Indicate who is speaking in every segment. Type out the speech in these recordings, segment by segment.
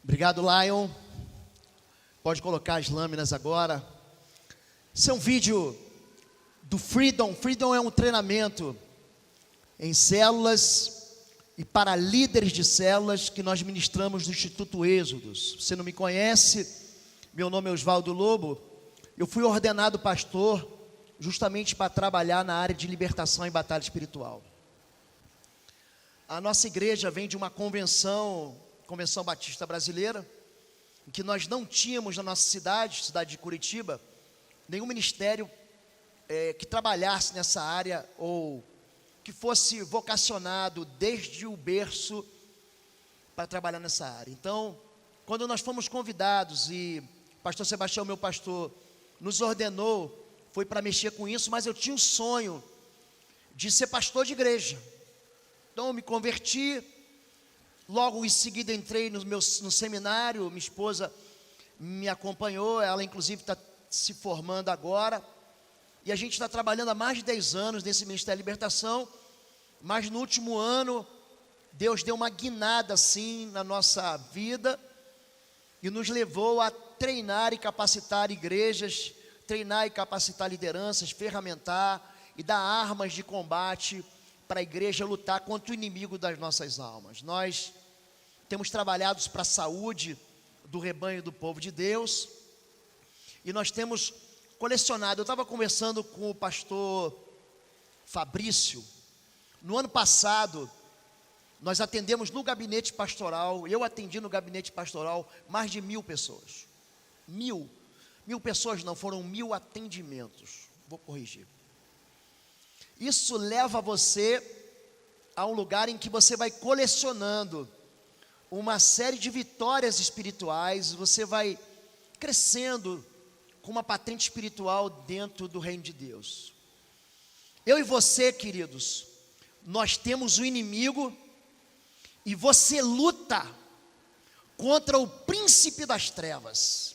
Speaker 1: Obrigado, Lion. Pode colocar as lâminas agora. Esse é um vídeo do Freedom. Freedom é um treinamento em células e para líderes de células que nós ministramos no Instituto Êxodos. Se você não me conhece, meu nome é Osvaldo Lobo. Eu fui ordenado pastor justamente para trabalhar na área de libertação e batalha espiritual. A nossa igreja vem de uma Convenção Batista Brasileira, em que nós não tínhamos na nossa cidade de Curitiba, nenhum ministério que trabalhasse nessa área ou que fosse vocacionado desde o berço para trabalhar nessa área. Então, quando nós fomos convidados e o pastor Sebastião, meu pastor, nos ordenou, foi para mexer com isso, mas eu tinha um sonho de ser pastor de igreja. Então eu me converti, logo em seguida entrei no seminário, minha esposa me acompanhou, ela inclusive está se formando agora, e a gente está trabalhando há mais de 10 anos nesse Ministério de Libertação, mas no último ano, Deus deu uma guinada assim na nossa vida, e nos levou a treinar e capacitar igrejas, treinar e capacitar lideranças, ferramentar e dar armas de combate para a igreja lutar contra o inimigo das nossas almas. Nós temos trabalhado para a saúde do rebanho do povo de Deus, e nós temos colecionado. Eu estava conversando com o pastor Fabrício. No ano passado, nós atendemos no gabinete pastoral, eu atendi no gabinete pastoral mais de 1.000 pessoas. 1.000 pessoas não, foram 1.000 atendimentos. Vou corrigir. Isso leva você a um lugar em que você vai colecionando uma série de vitórias espirituais, você vai crescendo com uma patente espiritual dentro do reino de Deus. Eu e você, queridos, nós temos o inimigo e você luta contra o príncipe das trevas.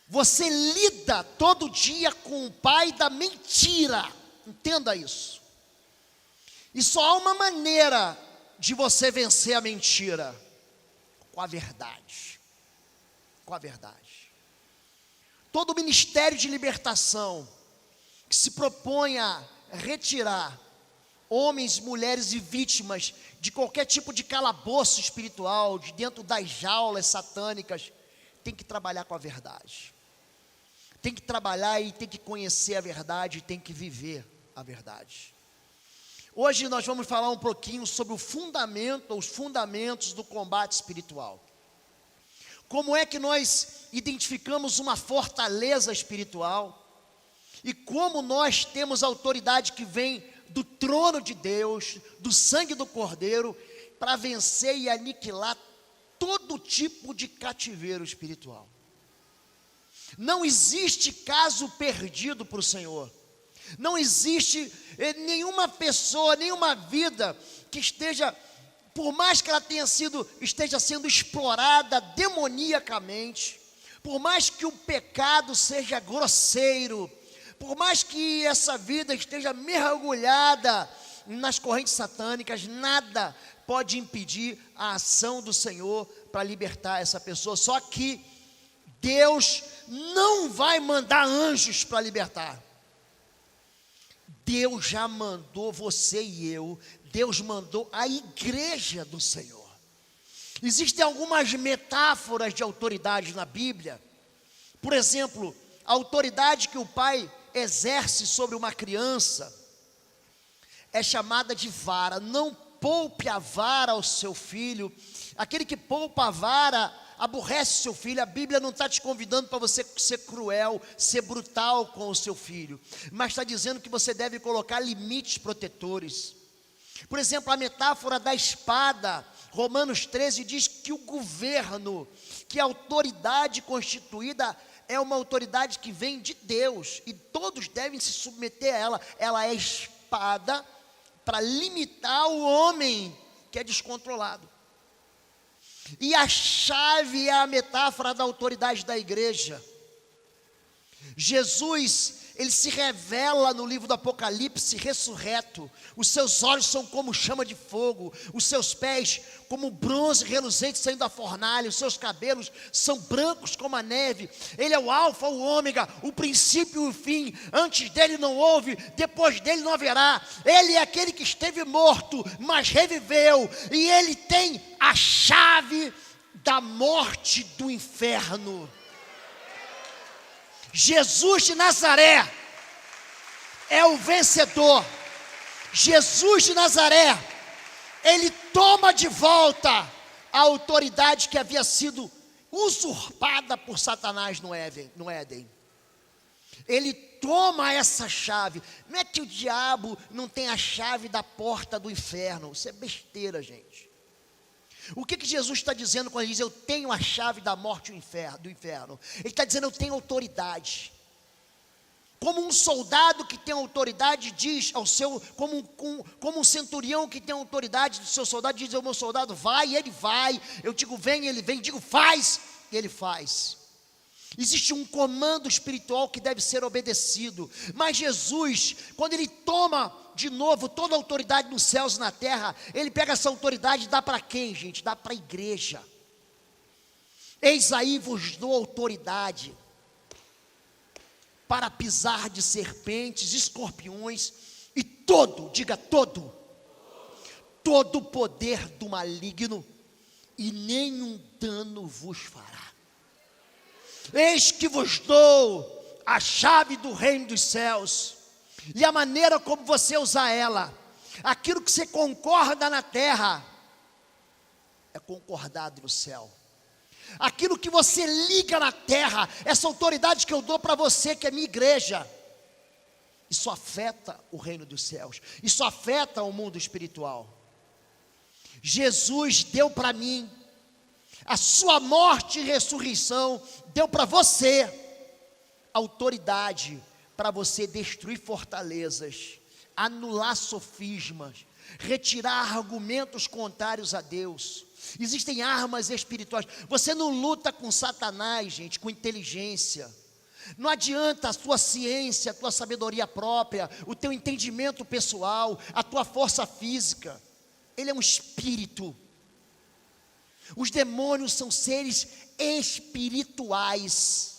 Speaker 1: Você lida todo dia com o pai da mentira, entenda isso. E só há uma maneira de você vencer a mentira: com a verdade. Com a verdade. Todo ministério de libertação que se propõe a retirar homens, mulheres e vítimas de qualquer tipo de calabouço espiritual, de dentro das jaulas satânicas, tem que trabalhar com a verdade. Tem que trabalhar e tem que conhecer a verdade, tem que viver a verdade. Hoje nós vamos falar um pouquinho sobre os fundamentos do combate espiritual. Como é que nós identificamos uma fortaleza espiritual e como nós temos a autoridade que vem do trono de Deus, do sangue do Cordeiro, para vencer e aniquilar todo tipo de cativeiro espiritual. Não existe caso perdido para o Senhor. Não existe nenhuma pessoa, nenhuma vida que esteja, por mais que ela esteja sendo explorada demoniacamente, por mais que o pecado seja grosseiro, por mais que essa vida esteja mergulhada nas correntes satânicas, nada pode impedir a ação do Senhor para libertar essa pessoa. Só que Deus não vai mandar anjos para libertar. Deus já mandou você e eu, Deus mandou a igreja do Senhor. Existem algumas metáforas de autoridade na Bíblia. Por exemplo, a autoridade que o pai exerce sobre uma criança é chamada de vara. Não poupe a vara ao seu filho. Aquele que poupa a vara aborrece seu filho. A Bíblia não está te convidando para você ser cruel, ser brutal com o seu filho, mas está dizendo que você deve colocar limites protetores. Por exemplo, a metáfora da espada, Romanos 13 diz que o governo, que a autoridade constituída é uma autoridade que vem de Deus, e todos devem se submeter a ela. Ela é espada para limitar o homem que é descontrolado. E a chave é a metáfora da autoridade da igreja. Jesus ele se revela no livro do Apocalipse ressurreto. Os seus olhos são como chama de fogo, os seus pés como bronze reluzente saindo da fornalha, os seus cabelos são brancos como a neve. Ele é o alfa, o ômega, o princípio e o fim. Antes dele não houve, depois dele não haverá. Ele é aquele que esteve morto, mas reviveu, e ele tem a chave da morte do inferno. Jesus de Nazaré é o vencedor. Jesus de Nazaré, ele toma de volta a autoridade que havia sido usurpada por Satanás no Éden. Ele toma essa chave. Não é que o diabo não tem a chave da porta do inferno. Isso é besteira, gente. O que Jesus está dizendo quando ele diz: eu tenho a chave da morte do inferno? Ele está dizendo: eu tenho autoridade. Como um soldado que tem autoridade diz ao seu, como um centurião que tem autoridade do seu soldado, diz ao meu soldado: vai, e ele vai. Eu digo vem, ele vem. Digo faz, e ele faz. Existe um comando espiritual que deve ser obedecido. Mas Jesus, quando ele toma de novo toda a autoridade nos céus e na terra, ele pega essa autoridade e dá para quem, gente? Dá para a igreja. Eis aí vos dou autoridade para pisar de serpentes, escorpiões e diga todo poder do maligno, e nenhum dano vos fará. Eis que vos dou a chave do reino dos céus, e a maneira como você usar ela. Aquilo que você concorda na terra é concordado no céu. Aquilo que você liga na terra, essa autoridade que eu dou para você, que é minha igreja, isso afeta o reino dos céus, isso afeta o mundo espiritual. Jesus deu para mim a sua morte e ressurreição, deu para você autoridade para você destruir fortalezas, anular sofismas, retirar argumentos contrários a Deus. Existem armas espirituais. Você não luta com Satanás, gente, com inteligência. Não adianta a tua ciência, a tua sabedoria própria, o teu entendimento pessoal, a tua força física. Ele é um espírito. Os demônios são seres espirituais.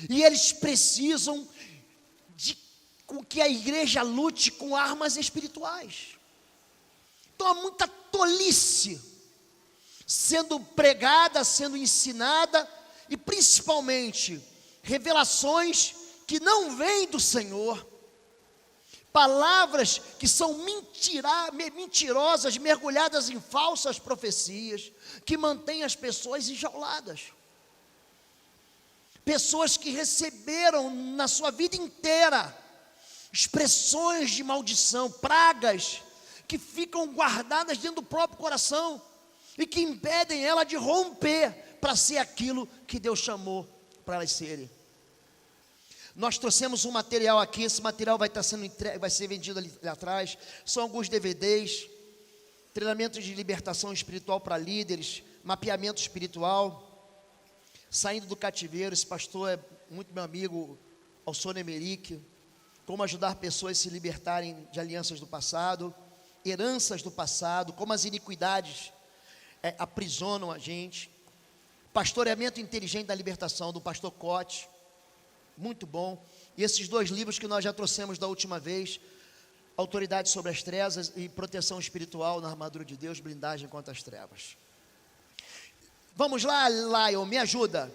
Speaker 1: E eles precisam com que a igreja lute com armas espirituais. Então há muita tolice sendo pregada, sendo ensinada, e principalmente revelações que não vêm do Senhor, palavras que são mentirosas, mergulhadas em falsas profecias, que mantêm as pessoas enjauladas. Pessoas que receberam na sua vida inteira expressões de maldição, pragas, que ficam guardadas dentro do próprio coração e que impedem ela de romper para ser aquilo que Deus chamou para elas serem. Nós trouxemos um material aqui, esse material vai ser vendido ali atrás. São alguns DVDs, treinamentos de libertação espiritual para líderes, mapeamento espiritual, saindo do cativeiro. Esse pastor é muito meu amigo, Alson Emerick. Como ajudar pessoas a se libertarem de alianças do passado, heranças do passado, como as iniquidades aprisionam a gente. Pastoreamento inteligente da libertação, do pastor Cote, muito bom. E esses dois livros que nós já trouxemos da última vez: Autoridade sobre as Trevas e Proteção Espiritual na Armadura de Deus, Blindagem contra as Trevas. Vamos lá, Lion, me ajuda.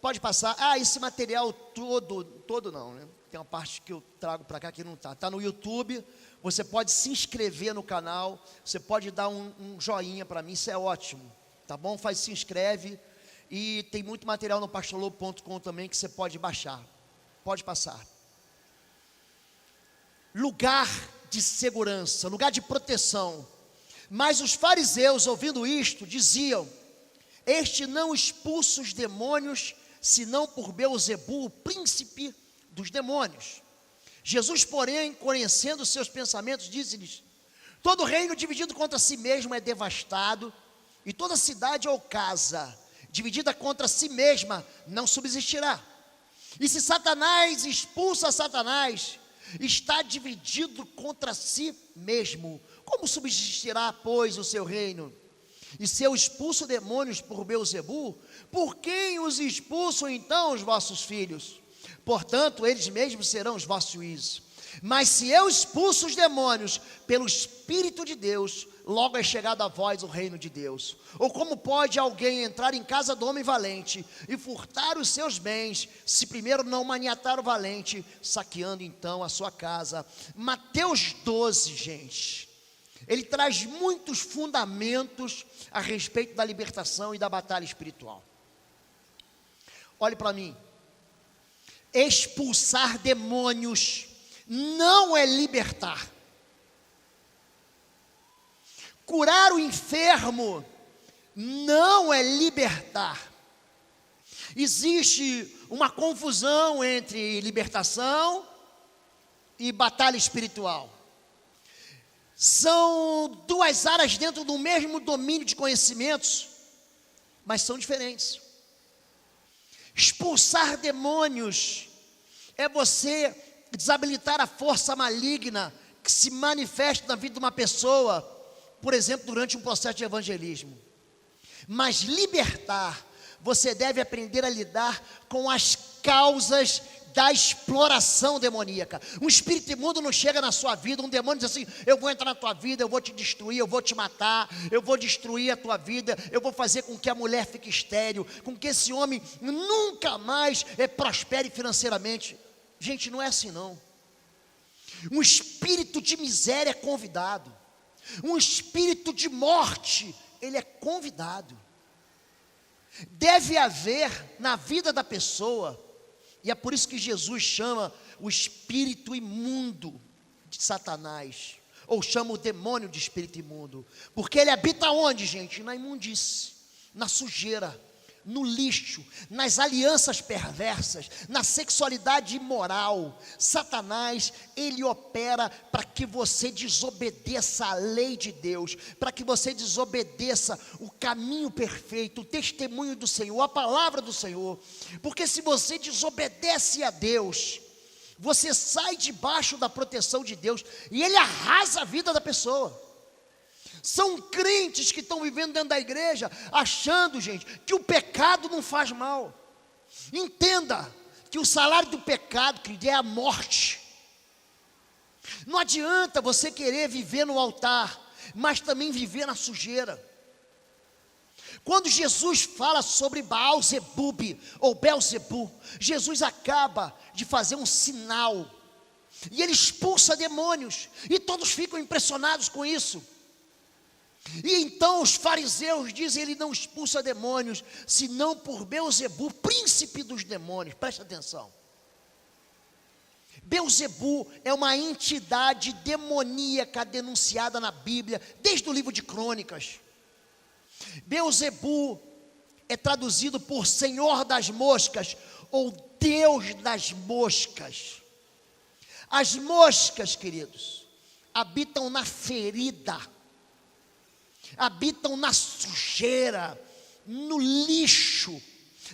Speaker 1: Pode passar. Esse material todo não, né? Tem uma parte que eu trago para cá que não está. Está no YouTube. Você pode se inscrever no canal. Você pode dar um joinha para mim. Isso é ótimo. Tá bom? Se inscreve. E tem muito material no pastorlobo.com também que você pode baixar. Pode passar. Lugar de segurança, lugar de proteção. Mas os fariseus, ouvindo isto, diziam: este não expulsa os demônios, senão por Beelzebu, o príncipe dos demônios. Jesus, porém, conhecendo os seus pensamentos, disse-lhes: todo reino dividido contra si mesmo é devastado, e toda cidade ou casa dividida contra si mesma não subsistirá. E se Satanás expulsa Satanás, está dividido contra si mesmo. Como subsistirá, pois, o seu reino? E se eu expulso demônios por Beelzebu, por quem os expulsam então os vossos filhos? Portanto, eles mesmos serão os vossos juízes. Mas se eu expulso os demônios pelo Espírito de Deus, logo é chegado a vós o reino de Deus. Ou como pode alguém entrar em casa do homem valente e furtar os seus bens, se primeiro não maniatar o valente, saqueando então a sua casa? Mateus 12, gente, ele traz muitos fundamentos a respeito da libertação e da batalha espiritual. Olhe para mim, expulsar demônios não é libertar. Curar o enfermo não é libertar. Existe uma confusão entre libertação e batalha espiritual. São duas áreas dentro do mesmo domínio de conhecimentos, mas são diferentes. Expulsar demônios é você desabilitar a força maligna que se manifesta na vida de uma pessoa, por exemplo, durante um processo de evangelismo. Mas libertar, você deve aprender a lidar com as causas da exploração demoníaca. Um espírito imundo não chega na sua vida, um demônio diz assim: eu vou entrar na tua vida, eu vou te destruir, eu vou te matar, eu vou destruir a tua vida, eu vou fazer com que a mulher fique estéril, com que esse homem nunca mais prospere financeiramente. Gente, não é assim não. Um espírito de miséria é convidado. Um espírito de morte, ele é convidado. Deve haver na vida da pessoa, e é por isso que Jesus chama o espírito imundo de Satanás, ou chama o demônio de espírito imundo, porque ele habita onde, gente? Na imundície, na sujeira, no lixo, nas alianças perversas, na sexualidade imoral. Satanás, ele opera para que você desobedeça a lei de Deus, para que você desobedeça o caminho perfeito, o testemunho do Senhor, a palavra do Senhor. Porque se você desobedece a Deus, você sai debaixo da proteção de Deus e ele arrasa a vida da pessoa. São crentes que estão vivendo dentro da igreja, achando, gente, que o pecado não faz mal. Entenda que o salário do pecado, querido, é a morte. Não adianta você querer viver no altar, mas também viver na sujeira. Quando Jesus fala sobre Baal-zebub ou Beelzebu, Jesus acaba de fazer um sinal, e ele expulsa demônios, e todos ficam impressionados com isso. E então os fariseus dizem: ele não expulsa demônios, senão por Beelzebu, príncipe dos demônios. Presta atenção. Beelzebu é uma entidade demoníaca denunciada na Bíblia, desde o livro de Crônicas. Beelzebu é traduzido por Senhor das moscas, ou Deus das moscas. As moscas, queridos, habitam na ferida, habitam na sujeira, no lixo,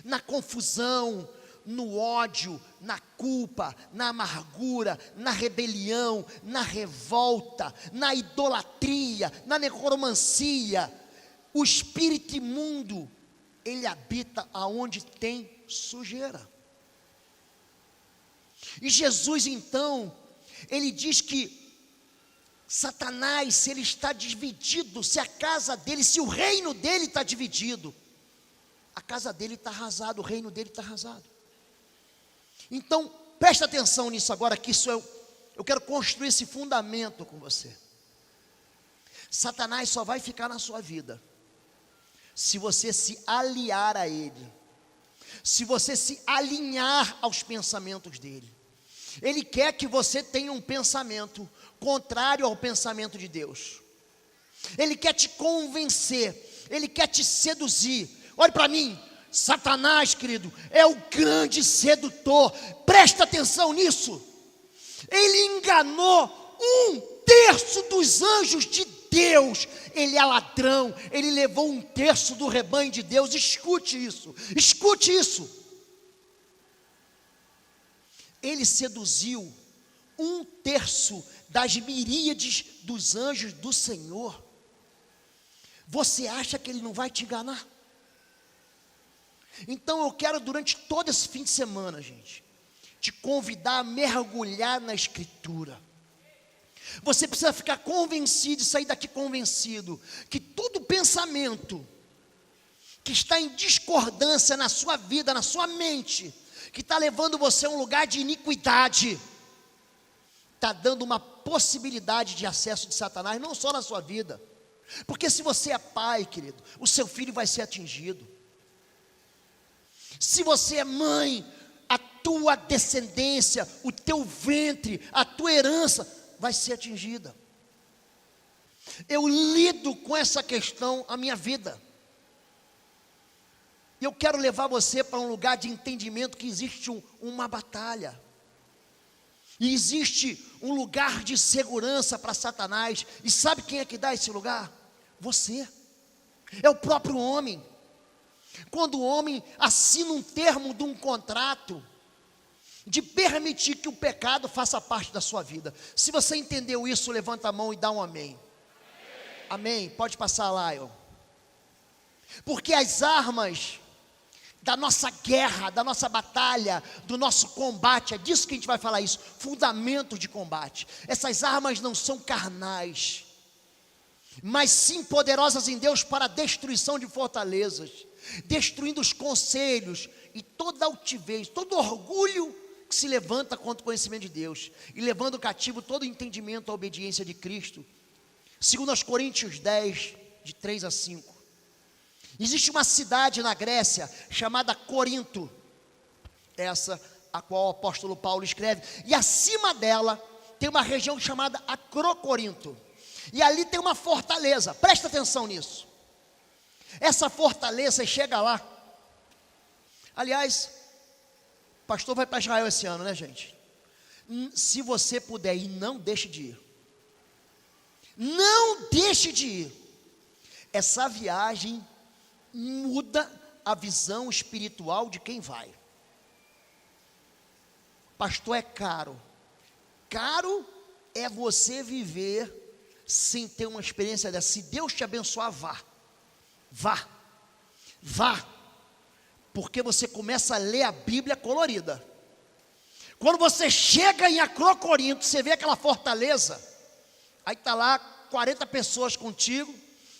Speaker 1: na confusão, no ódio, na culpa, na amargura, na rebelião, na revolta, na idolatria, na necromancia. O espírito imundo, ele habita aonde tem sujeira. E Jesus então, ele diz que Satanás, se ele está dividido, se a casa dele, se o reino dele está dividido, a casa dele está arrasada, o reino dele está arrasado. Então, presta atenção nisso agora, que isso eu quero construir esse fundamento com você. Satanás só vai ficar na sua vida se você se aliar a ele, se você se alinhar aos pensamentos dele. Ele quer que você tenha um pensamento contrário ao pensamento de Deus. Ele quer te convencer, ele quer te seduzir. Olhe para mim, Satanás, querido, é o grande sedutor. Presta atenção nisso. Ele enganou 1/3 dos anjos de Deus. Ele é ladrão, ele levou 1/3 do rebanho de Deus. Escute isso, escute isso. ele seduziu 1/3 das miríades dos anjos do Senhor. Você acha que ele não vai te enganar? Então eu quero, durante todo esse fim de semana, gente, te convidar a mergulhar na Escritura. Você precisa ficar convencido e sair daqui convencido que todo pensamento que está em discordância na sua vida, na sua mente, que está levando você a um lugar de iniquidade, está dando uma possibilidade de acesso de Satanás, não só na sua vida, porque se você é pai, querido, o seu filho vai ser atingido. Se você é mãe, a tua descendência, o teu ventre, a tua herança vai ser atingida. Eu lido com essa questão a minha vida. Eu quero levar você para um lugar de entendimento que existe uma batalha. E existe um lugar de segurança para Satanás. E sabe quem é que dá esse lugar? Você. É o próprio homem. Quando o homem assina um termo de um contrato, de permitir que o pecado faça parte da sua vida. Se você entendeu isso, levanta a mão e dá um amém. Amém. Pode passar lá, porque as armas da nossa guerra, da nossa batalha, do nosso combate, é disso que a gente vai falar isso, fundamento de combate. Essas armas não são carnais, mas sim poderosas em Deus para a destruição de fortalezas, destruindo os conselhos e toda altivez, todo orgulho que se levanta contra o conhecimento de Deus, e levando cativo todo entendimento à obediência de Cristo. Segundo aos Coríntios 10, de 3 a 5. Existe uma cidade na Grécia chamada Corinto, essa a qual o apóstolo Paulo escreve, e acima dela tem uma região chamada Acrocorinto, e ali tem uma fortaleza. Presta atenção nisso. Essa fortaleza, chega lá, aliás, o pastor vai para Israel esse ano, né, gente? Se você puder ir, não deixe de ir. Não deixe de ir. Essa viagem muda a visão espiritual de quem vai. Pastor, é caro. Caro é você viver sem ter uma experiência dessa. Se Deus te abençoar, vá. Vá. Vá. Porque você começa a ler a Bíblia colorida. Quando você chega em Acrocorinto, você vê aquela fortaleza. Aí está lá 40 pessoas contigo.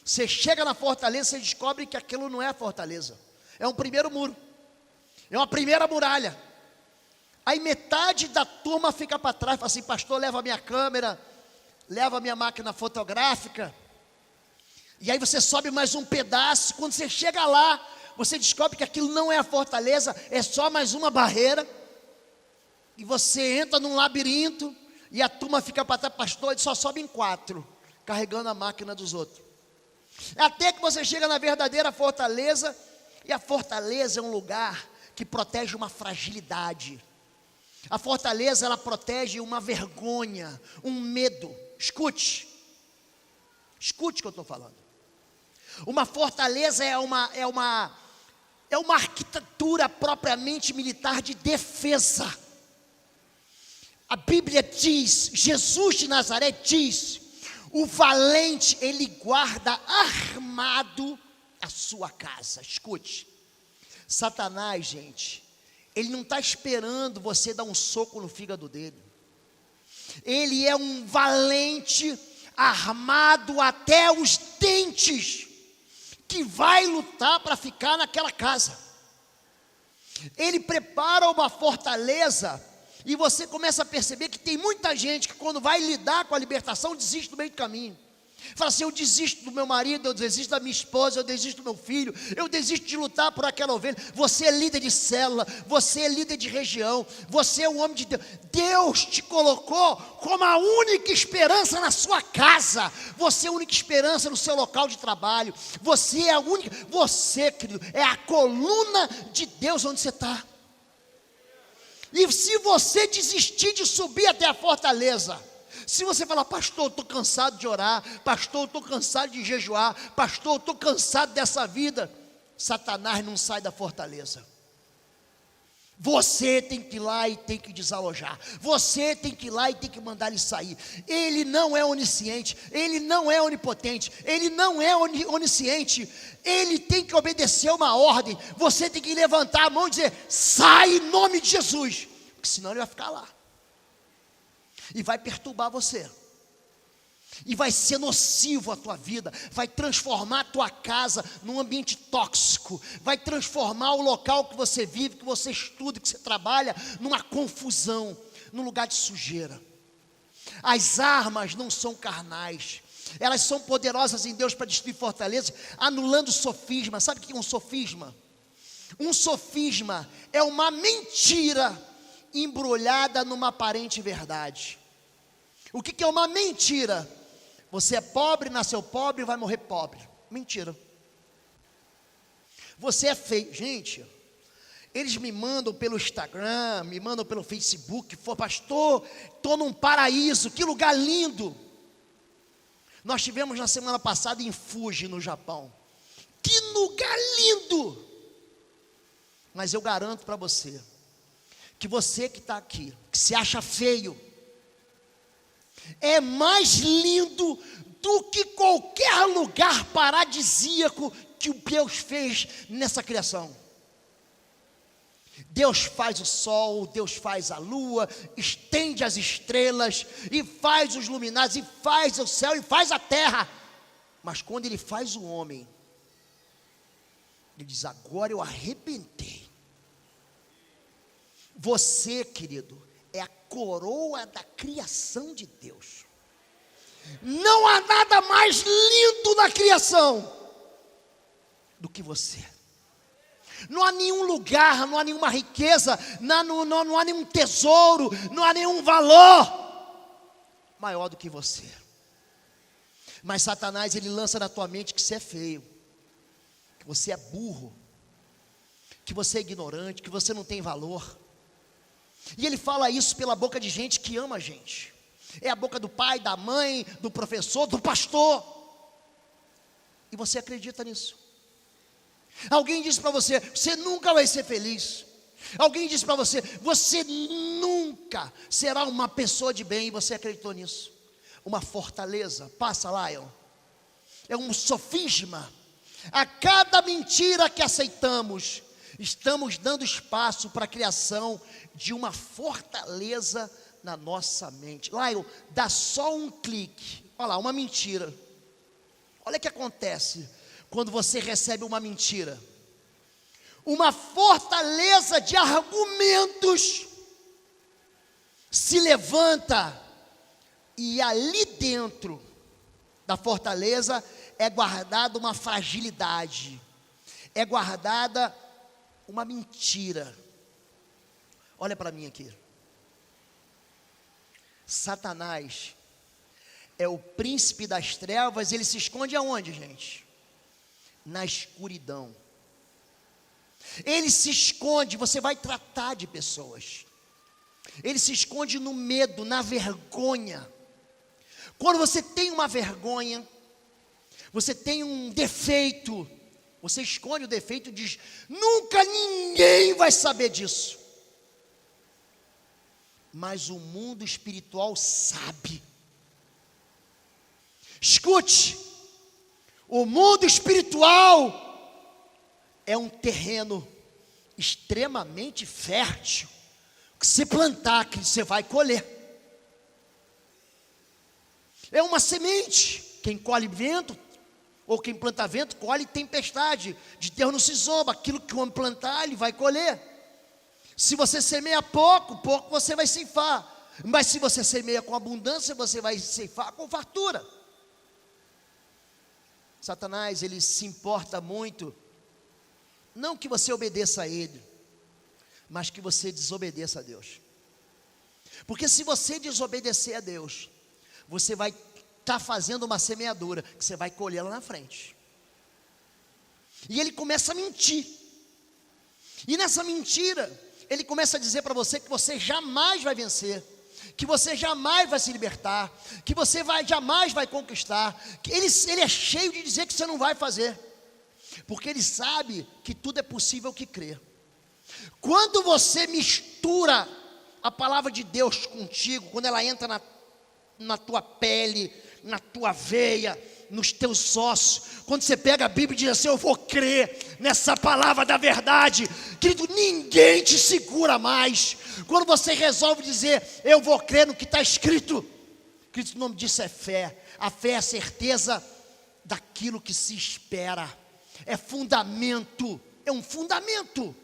Speaker 1: Você chega na fortaleza, você descobre que aquilo não é a fortaleza. É um primeiro muro. É uma primeira muralha. Aí metade da turma fica para trás, fala assim: pastor, leva a minha câmera, leva a minha máquina fotográfica. E aí você sobe mais um pedaço. Quando você chega lá, você descobre que aquilo não é a fortaleza, é só mais uma barreira. E você entra num labirinto, e a turma fica para trás. Pastor, ele só sobe em 4, carregando a máquina dos outros. Até que você chega na verdadeira fortaleza, e a fortaleza é um lugar que protege uma fragilidade. A fortaleza, ela protege uma vergonha, um medo. Escute o que eu estou falando. Uma fortaleza é uma arquitetura propriamente militar de defesa. A Bíblia diz, Jesus de Nazaré diz: o valente, ele guarda armado a sua casa. Escute, Satanás, gente, ele não está esperando você dar um soco no fígado dele. Ele é um valente armado até os dentes, que vai lutar para ficar naquela casa. Ele prepara uma fortaleza, e você começa a perceber que tem muita gente que, quando vai lidar com a libertação, desiste no meio do caminho. Fala assim: eu desisto do meu marido, eu desisto da minha esposa, eu desisto do meu filho, eu desisto de lutar por aquela ovelha. Você é líder de célula, você é líder de região, você é um homem de Deus. Deus te colocou como a única esperança na sua casa. Você é a única esperança no seu local de trabalho. Você é a única, você, querido, é a coluna de Deus onde você está. E se você desistir de subir até a fortaleza, se você falar: pastor, eu estou cansado de orar, pastor, eu estou cansado de jejuar, pastor, eu estou cansado dessa vida, Satanás não sai da fortaleza. Você tem que ir lá e tem que desalojar. Você tem que ir lá e tem que mandar ele sair. Ele não é onisciente, ele não é onipotente, ele não é onisciente. Ele tem que obedecer uma ordem. Você tem que levantar a mão e dizer: sai em nome de Jesus, porque senão ele vai ficar lá e vai perturbar você. E vai ser nocivo a tua vida, vai transformar a tua casa num ambiente tóxico, vai transformar o local que você vive, que você estuda, que você trabalha, numa confusão, num lugar de sujeira. As armas não são carnais, elas são poderosas em Deus para destruir fortalezas, anulando sofisma. Sabe o que é um sofisma? Um sofisma é uma mentira embrulhada numa aparente verdade. O que é uma mentira? Você é pobre, nasceu pobre e vai morrer pobre. Mentira. Você é feio. Gente, eles me mandam pelo Instagram, me mandam pelo Facebook. Pastor, estou num paraíso, que lugar lindo. Nós tivemos na semana passada em Fuji, no Japão. Que lugar lindo. Mas eu garanto para você, que você que está aqui, que se acha feio, é mais lindo do que qualquer lugar paradisíaco que Deus fez nessa criação. Deus faz o sol, Deus faz a lua, estende as estrelas, e faz os luminares, e faz o céu, e faz a terra. Mas quando Ele faz o homem, Ele diz: agora eu arrebentei. Você, querido, é a coroa da criação de Deus. Não há nada mais lindo na criação do que você. Não há nenhum lugar, não há nenhuma riqueza, não há nenhum tesouro, não há nenhum valor maior do que você. Mas Satanás, ele lança na tua mente que você é feio, que você é burro, que você é ignorante, que você não tem valor. E ele fala isso pela boca de gente que ama a gente. É a boca do pai, da mãe, do professor, do pastor. E você acredita nisso. Alguém diz para você: você nunca vai ser feliz. Alguém diz para você: você nunca será uma pessoa de bem. E você acreditou nisso. Uma fortaleza, passa, Lion. É um sofisma. A cada mentira que aceitamos, estamos dando espaço para a criação de uma fortaleza na nossa mente. Lion, dá só um clique. Olha lá, uma mentira. Olha o que acontece quando você recebe uma mentira. Uma fortaleza de argumentos se levanta, e ali dentro da fortaleza é guardada uma fragilidade, é guardada uma mentira. Olha para mim aqui. Satanás é o príncipe das trevas. Ele se esconde aonde, gente? Na escuridão. Ele se esconde, você vai tratar de pessoas. Ele se esconde no medo, na vergonha. Quando você tem uma vergonha, você tem um defeito, você esconde o defeito e diz: nunca ninguém vai saber disso. Mas o mundo espiritual sabe. Escute, o mundo espiritual é um terreno extremamente fértil, que se plantar, que você vai colher. É uma semente. Quem colhe vento, ou quem planta vento, colhe tempestade. De Deus não se zomba. Aquilo que o homem plantar, ele vai colher. Se você semeia pouco, pouco você vai ceifar. Mas se você semeia com abundância, você vai ceifar com fartura. Satanás, ele se importa muito, não que você obedeça a ele, mas que você desobedeça a Deus. Porque se você desobedecer a Deus, você vai estar fazendo uma semeadura, que você vai colher lá na frente. E ele começa a mentir. E nessa mentira, ele começa a dizer para você que você jamais vai vencer, que você jamais vai se libertar, que você jamais vai conquistar. Que ele é cheio de dizer que você não vai fazer, porque ele sabe que tudo é possível que crê. Quando você mistura a palavra de Deus contigo, quando ela entra na tua pele, na tua veia, nos teus ossos, quando você pega a Bíblia e diz assim: eu vou crer nessa palavra da verdade, querido, ninguém te segura mais. Quando você resolve dizer: eu vou crer no que está escrito, querido, o nome disso é fé. A fé é a certeza daquilo que se espera, é fundamento, é um fundamento.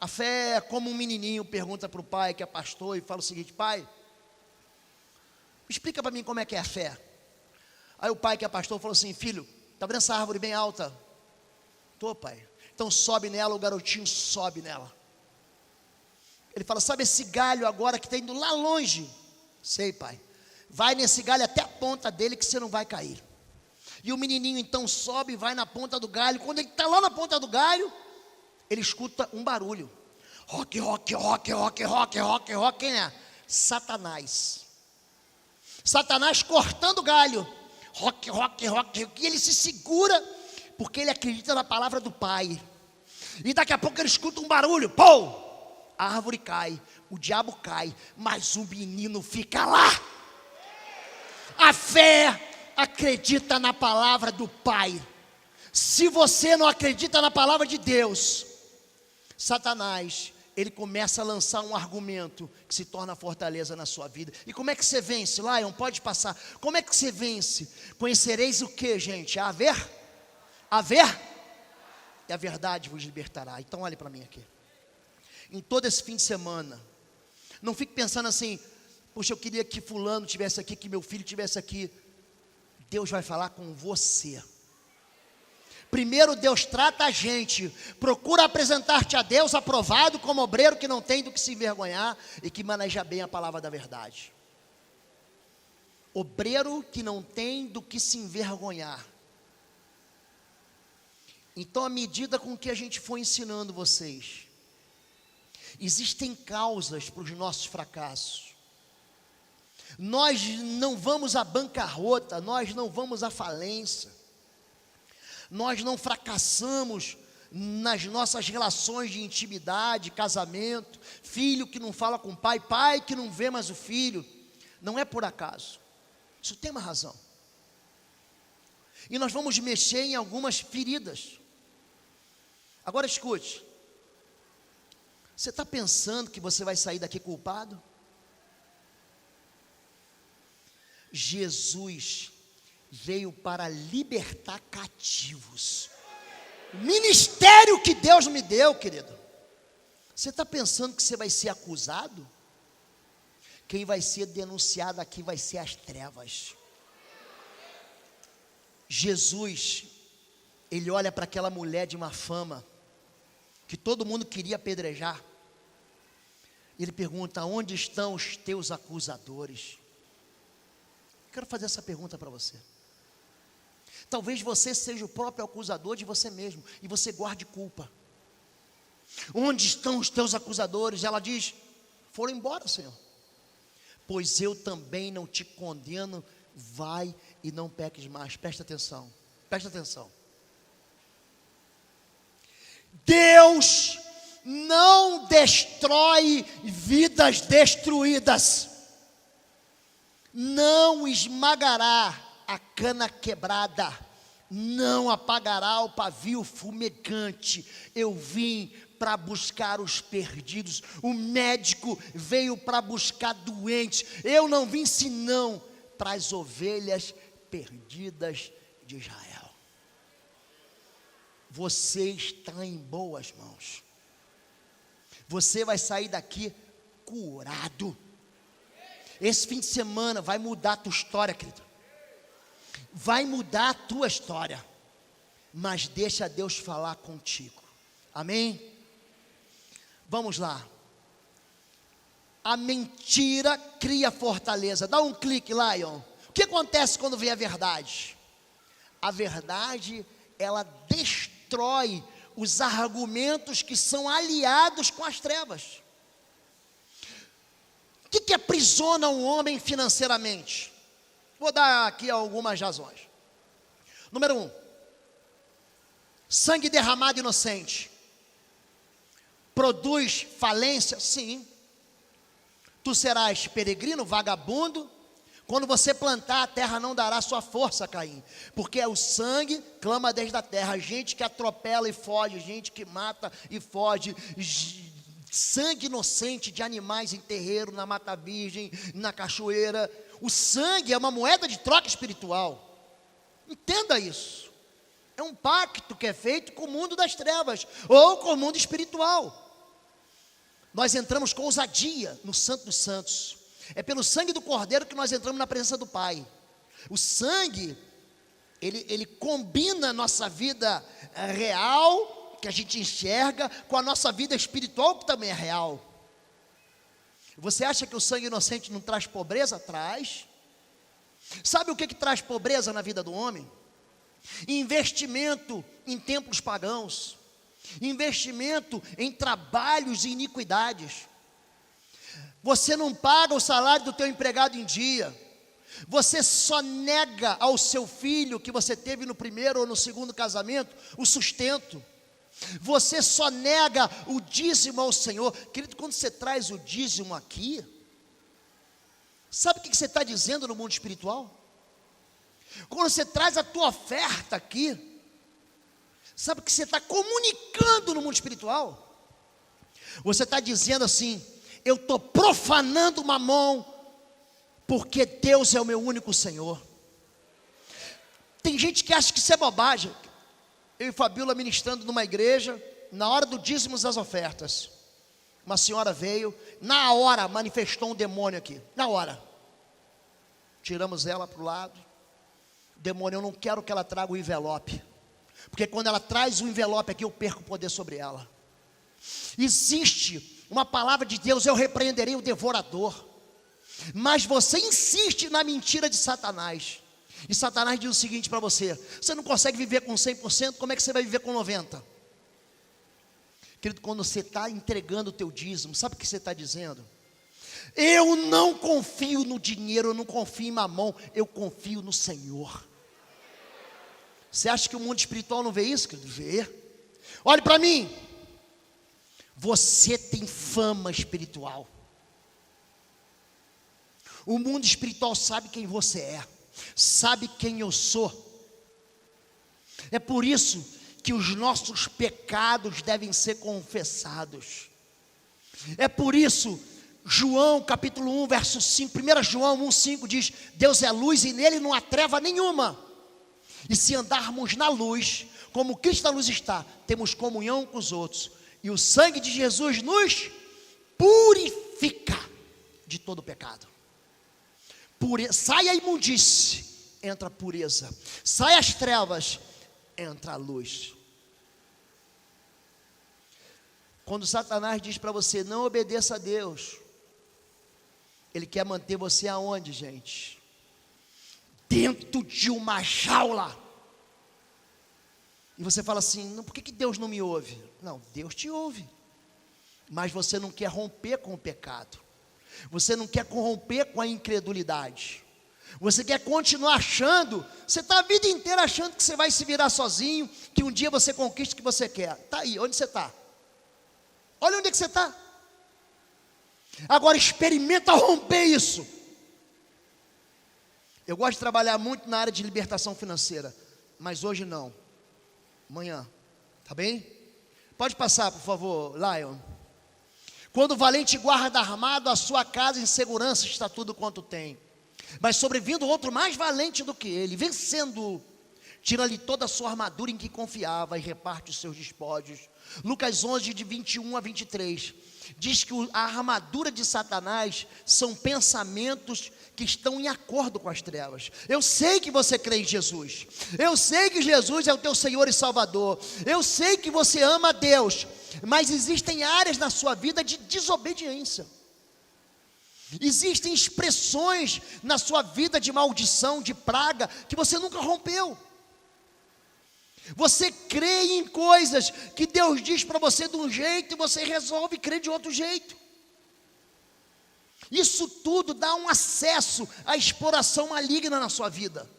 Speaker 1: A fé é como um menininho pergunta para o pai, que é pastor, e fala o seguinte: pai, explica para mim como é que é a fé. Aí o pai, que é pastor, falou assim: filho, está vendo essa árvore bem alta? Tô, pai. Então sobe nela. O garotinho sobe nela. Ele fala: sabe esse galho agora que está indo lá longe? Sei, pai. Vai nesse galho até a ponta dele que você não vai cair. E o menininho então sobe e vai na ponta do galho. Quando ele está lá na ponta do galho, ele escuta um barulho. Rock, rock, rock, rock, rock, rock, rock. Quem é? Satanás. Satanás cortando o galho. Rock, rock, rock. E ele se segura, porque ele acredita na palavra do pai. E daqui a pouco ele escuta um barulho. Pô! A árvore cai, o diabo cai, mas o menino fica lá. A fé acredita na palavra do pai. Se você não acredita na palavra de Deus, Satanás, ele começa a lançar um argumento que se torna fortaleza na sua vida. E como é que você vence? Lion, pode passar. Como é que você vence? Conhecereis o que, gente? A ver? E a verdade vos libertará. Então olhe para mim aqui. Em todo esse fim de semana, não fique pensando assim: puxa, eu queria que fulano tivesse aqui, que meu filho tivesse aqui. Deus vai falar com você. Primeiro Deus trata a gente, procura apresentar-te a Deus aprovado como obreiro que não tem do que se envergonhar e que maneja bem a palavra da verdade. Obreiro que não tem do que se envergonhar. Então, à medida com que a gente for ensinando vocês, existem causas para os nossos fracassos. Nós não vamos à bancarrota, nós não vamos à falência. Nós não fracassamos nas nossas relações de intimidade, casamento, filho que não fala com o pai, pai que não vê mais o filho. Não é por acaso. Isso tem uma razão. E nós vamos mexer em algumas feridas. Agora escute. Você está pensando que você vai sair daqui culpado? Jesus veio para libertar cativos. O ministério que Deus me deu, querido. Você está pensando que você vai ser acusado? Quem vai ser denunciado aqui vai ser as trevas. Jesus, ele olha para aquela mulher de má fama, que todo mundo queria apedrejar. Ele pergunta: onde estão os teus acusadores? Quero fazer essa pergunta para você. Talvez você seja o próprio acusador de você mesmo e você guarde culpa. Onde estão os teus acusadores? Ela diz: foram embora, Senhor. Pois eu também não te condeno, vai e não peques mais. Presta atenção, presta atenção. Deus não destrói vidas destruídas. Não esmagará a cana quebrada, não apagará o pavio fumegante. Eu vim para buscar os perdidos. O médico veio para buscar doentes. Eu não vim senão para as ovelhas perdidas de Israel. Você está em boas mãos. Você vai sair daqui curado. Esse fim de semana vai mudar a tua história, querido. Vai mudar a tua história. Mas deixa Deus falar contigo. Amém? Vamos lá. A mentira cria fortaleza. Dá um clique, Lion. O que acontece quando vem a verdade? A verdade, ela destrói os argumentos que são aliados com as trevas. O que aprisiona um homem financeiramente? Vou dar aqui algumas razões. Número 1, sangue derramado inocente. produz falência? Sim. Tu serás peregrino, vagabundo. Quando você plantar, a terra não dará sua força, Caim, porque é o sangue clama desde a terra, gente que atropela e foge, gente que mata e foge, sangue inocente de animais em terreiro, na mata virgem, na cachoeira. O sangue é uma moeda de troca espiritual, entenda isso. É um pacto que é feito com o mundo das trevas, ou com o mundo espiritual. Nós entramos com ousadia no Santo dos Santos. É pelo sangue do Cordeiro que nós entramos na presença do Pai. O sangue, ele combina a nossa vida real, que a gente enxerga, com a nossa vida espiritual, que também é real. Você acha que o sangue inocente não traz pobreza? Traz. Sabe o que traz pobreza na vida do homem? Investimento em templos pagãos, investimento em trabalhos e iniquidades. Você não paga o salário do teu empregado em dia. Você só nega ao seu filho que você teve no primeiro ou no segundo casamento o sustento. Você só nega o dízimo ao Senhor. Querido, quando você traz o dízimo aqui, sabe o que você está dizendo no mundo espiritual? Quando você traz a tua oferta aqui, sabe o que você está comunicando no mundo espiritual? Você está dizendo assim: eu estou profanando o mamão, porque Deus é o meu único Senhor. Tem gente que acha que isso é bobagem. Eu e Fabíola ministrando numa igreja, na hora do dízimos das ofertas, uma senhora veio, na hora manifestou um demônio aqui, na hora. Tiramos ela para o lado. Demônio, eu não quero que ela traga o envelope, porque quando ela traz o envelope aqui, eu perco o poder sobre ela. Existe uma palavra de Deus: eu repreenderei o devorador. Mas você insiste na mentira de Satanás. E Satanás diz o seguinte para você: você não consegue viver com 100%, como é que você vai viver com 90%? Querido, quando você está entregando o teu dízimo, sabe o que você está dizendo? Eu não confio no dinheiro, eu não confio em mamão, eu confio no Senhor. Você acha que o mundo espiritual não vê isso? Querido, vê. Olhe para mim. Você tem fama espiritual. O mundo espiritual sabe quem você é, sabe quem eu sou. É por isso que os nossos pecados devem ser confessados. É por isso, João capítulo 1, verso 5, 1 João 1,5 diz: Deus é luz e nele não há treva nenhuma. E se andarmos na luz, como Cristo na luz está, temos comunhão com os outros. E o sangue de Jesus nos purifica de todo pecado. Sai a imundície, entra a pureza. Sai as trevas, entra a luz. Quando Satanás diz para você: não obedeça a Deus, ele quer manter você aonde, gente? Dentro de uma jaula. E você fala assim: por que Deus não me ouve? Não, Deus te ouve, mas você não quer romper com o pecado, você não quer romper com a incredulidade, você quer continuar achando, você está a vida inteira achando que você vai se virar sozinho, que um dia você conquista o que você quer. Está aí, onde você está? Olha onde é que você está. Agora experimenta romper isso. Eu gosto de trabalhar muito na área de libertação financeira, mas hoje não, amanhã, tá bem? Pode passar, por favor, Lion. Quando o valente guarda armado a sua casa, em segurança está tudo quanto tem. Mas sobrevindo outro mais valente do que ele, vencendo-o, tira-lhe toda a sua armadura em que confiava e reparte os seus despojos. Lucas 11, de 21 a 23, diz que a armadura de Satanás são pensamentos que estão em acordo com as trevas. Eu sei que você crê em Jesus, eu sei que Jesus é o teu Senhor e Salvador, eu sei que você ama a Deus, mas existem áreas na sua vida de desobediência. Existem expressões na sua vida de maldição, de praga, que você nunca rompeu. Você crê em coisas que Deus diz para você de um jeito e você resolve crer de outro jeito. Isso tudo dá um acesso à exploração maligna na sua vida.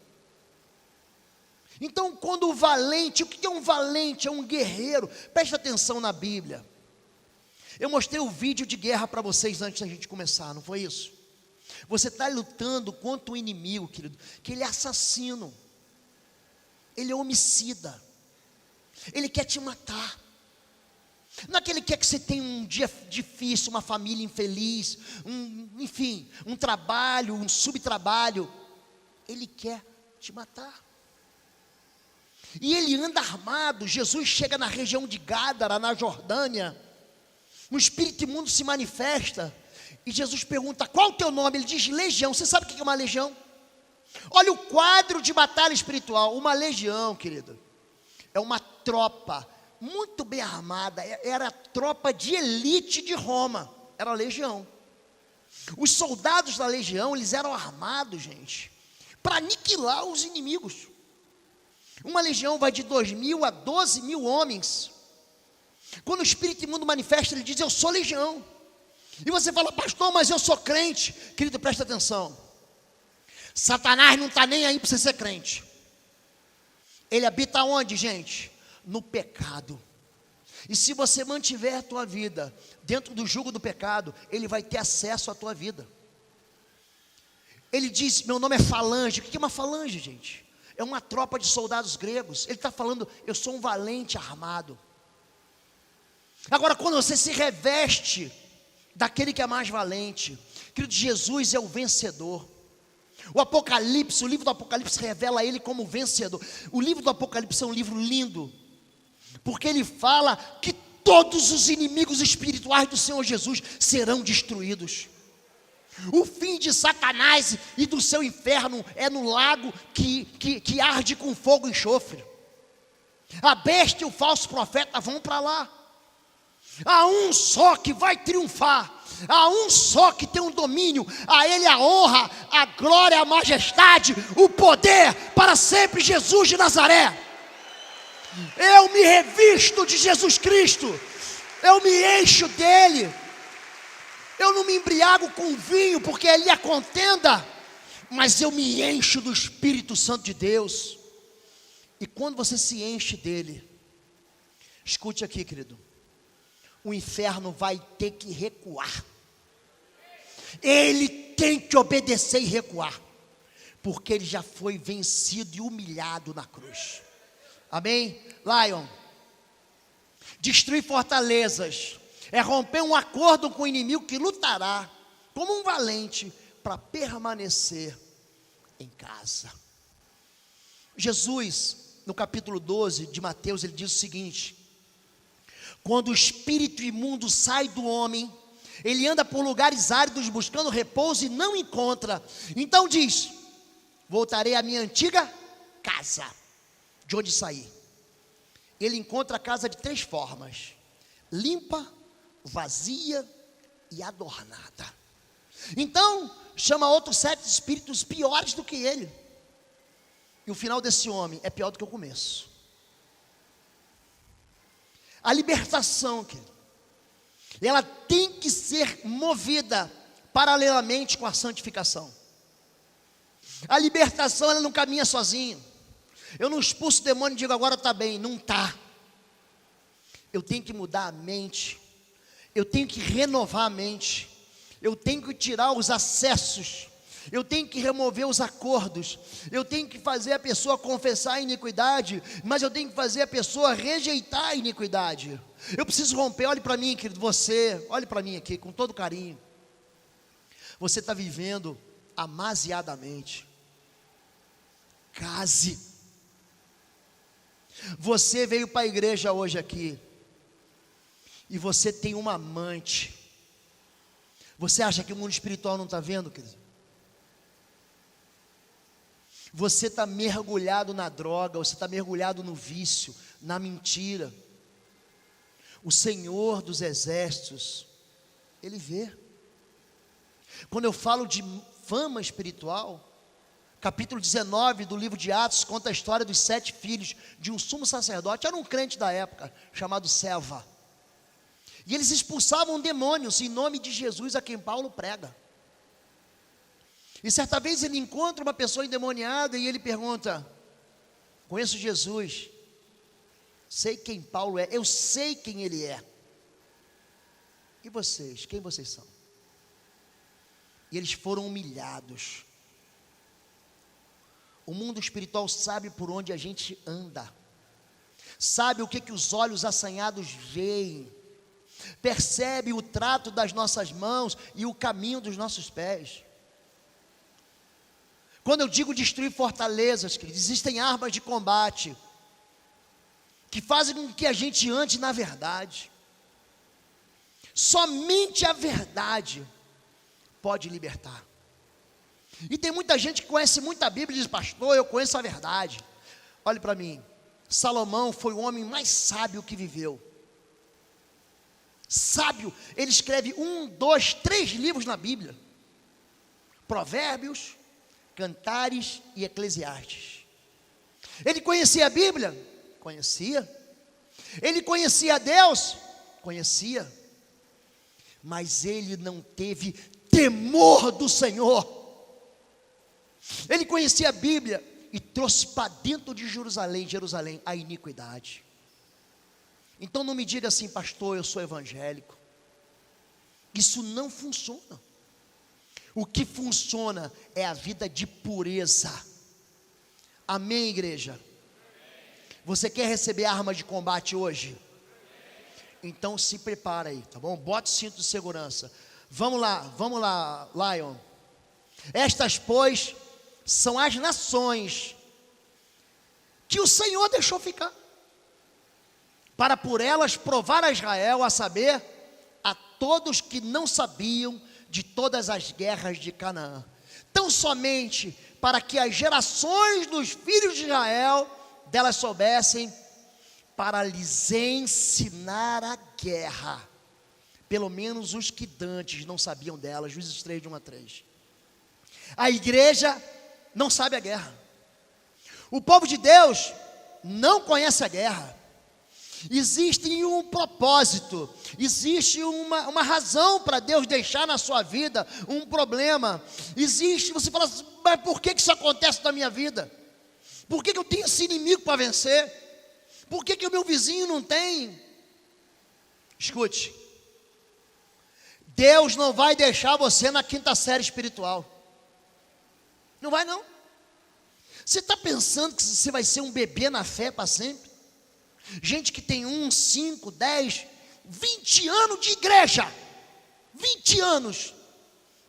Speaker 1: Então, quando o valente, o que é um valente? É um guerreiro. Presta atenção na Bíblia. Eu mostrei o vídeo de guerra para vocês antes da gente começar, não foi isso? Você está lutando contra um inimigo, querido, que ele é assassino, ele é homicida, ele quer te matar. Não é que ele quer que você tenha um dia difícil, uma família infeliz, enfim, um trabalho, um subtrabalho. Ele quer te matar. E ele anda armado. Jesus chega na região de Gádara, na Jordânia. Um espírito imundo se manifesta. E Jesus pergunta: qual o teu nome? Ele diz: legião. Você sabe o que é uma legião? Olha o quadro de batalha espiritual. Uma legião, querido, é uma tropa muito bem armada. Era a tropa de elite de Roma. Era a legião. Os soldados da legião, eles eram armados, gente, para aniquilar os inimigos. Uma legião vai de 2.000 a 12.000 homens. Quando o espírito imundo manifesta, ele diz: eu sou legião. E você fala: pastor, mas eu sou crente. Querido, presta atenção. Satanás não está nem aí para você ser crente. Ele habita onde, gente? No pecado. E se você mantiver a tua vida dentro do jugo do pecado, ele vai ter acesso à tua vida. Ele diz: meu nome é falange. O que é uma falange, gente? É uma tropa de soldados gregos. Ele está falando: eu sou um valente armado. Agora, quando você se reveste daquele que é mais valente, querido, Jesus é o vencedor. O Apocalipse, o livro do Apocalipse revela ele como vencedor. O livro do Apocalipse é um livro lindo, porque ele fala que todos os inimigos espirituais do Senhor Jesus serão destruídos. O fim de Satanás e do seu inferno é no lago que arde com fogo e enxofre. A besta e o falso profeta vão para lá. Há um só que vai triunfar, há um só que tem um domínio, a ele a honra, a glória, a majestade, o poder para sempre. Jesus de Nazaré. Eu me revisto de Jesus Cristo, eu me encho dele. Eu não me embriago com vinho, porque ali é contenda, mas eu me encho do Espírito Santo de Deus. E quando você se enche dele, escute aqui, querido, o inferno vai ter que recuar. Ele tem que obedecer e recuar, porque ele já foi vencido e humilhado na cruz. Amém? Lion, destruir fortalezas é romper um acordo com o inimigo que lutará como um valente para permanecer em casa. Jesus, no capítulo 12 de Mateus, ele diz o seguinte: quando o espírito imundo sai do homem, ele anda por lugares áridos buscando repouso e não encontra. Então diz: voltarei à minha antiga casa, de onde saí. Ele encontra a casa de 3 formas: limpa, vazia e adornada. Então chama outros 7 espíritos piores do que ele. E o final desse homem é pior do que o começo. A libertação, querido, ela tem que ser movida paralelamente com a santificação. A libertação, ela não caminha sozinha. Eu não expulso o demônio e digo: agora está bem. Não está. Eu tenho que mudar a mente, eu tenho que renovar a mente, eu tenho que tirar os acessos, eu tenho que remover os acordos, eu tenho que fazer a pessoa confessar a iniquidade, mas eu tenho que fazer a pessoa rejeitar a iniquidade. Eu preciso romper. Olhe para mim, querido, você, olhe para mim aqui com todo carinho. Você está vivendo amasiadamente. Case. Você veio para a igreja hoje aqui e você tem uma amante. Você acha que o mundo espiritual não está vendo, querido? Você está mergulhado na droga, você está mergulhado no vício, na mentira. O Senhor dos exércitos, Ele vê. Quando eu falo de fama espiritual, capítulo 19 do livro de Atos conta a história dos 7 filhos de um sumo sacerdote. Era um crente da época, chamado Seva. E eles expulsavam demônios em nome de Jesus, a quem Paulo prega. E certa vez ele encontra uma pessoa endemoniada e ele pergunta: conheço Jesus, sei quem Paulo é, eu sei quem ele é. E vocês, quem vocês são? E eles foram humilhados. O mundo espiritual sabe por onde a gente anda, sabe o que os olhos assanhados veem, percebe o trato das nossas mãos e o caminho dos nossos pés. Quando eu digo destruir fortalezas, queridos, existem armas de combate que fazem com que a gente ande na verdade. Somente a verdade pode libertar. E tem muita gente que conhece muita Bíblia e diz: pastor, eu conheço a verdade. Olhe para mim, Salomão foi o homem mais sábio que viveu. Sábio, ele escreve 1, 2, 3 livros na Bíblia: Provérbios, Cantares e Eclesiastes. Ele conhecia a Bíblia? Conhecia. Ele conhecia Deus? Conhecia. Mas ele não teve temor do Senhor. Ele conhecia a Bíblia e trouxe para dentro de Jerusalém, a iniquidade. Então não me diga assim: pastor, eu sou evangélico. Isso não funciona. O que funciona é a vida de pureza. Amém, igreja? Você quer receber arma de combate hoje? Então se prepara aí, tá bom? Bota o cinto de segurança. Vamos lá, Lion. Estas, pois, são as nações que o Senhor deixou ficar, para por elas provar a Israel, a saber, a todos que não sabiam de todas as guerras de Canaã, tão somente para que as gerações dos filhos de Israel delas soubessem, para lhes ensinar a guerra, pelo menos os que dantes não sabiam dela. Juízes 3, de 1 a 3. A igreja não sabe a guerra. O povo de Deus não conhece a guerra. Existe um propósito, existe uma razão para Deus deixar na sua vida um problema. Existe, você fala assim: mas por que isso acontece na minha vida? Por que eu tenho esse inimigo para vencer? Por que o meu vizinho não tem? Escute, Deus não vai deixar você na 5ª série espiritual. Não vai não. Você está pensando que você vai ser um bebê na fé para sempre? Gente que tem 1, 5, 10, 20 anos de igreja, 20 anos,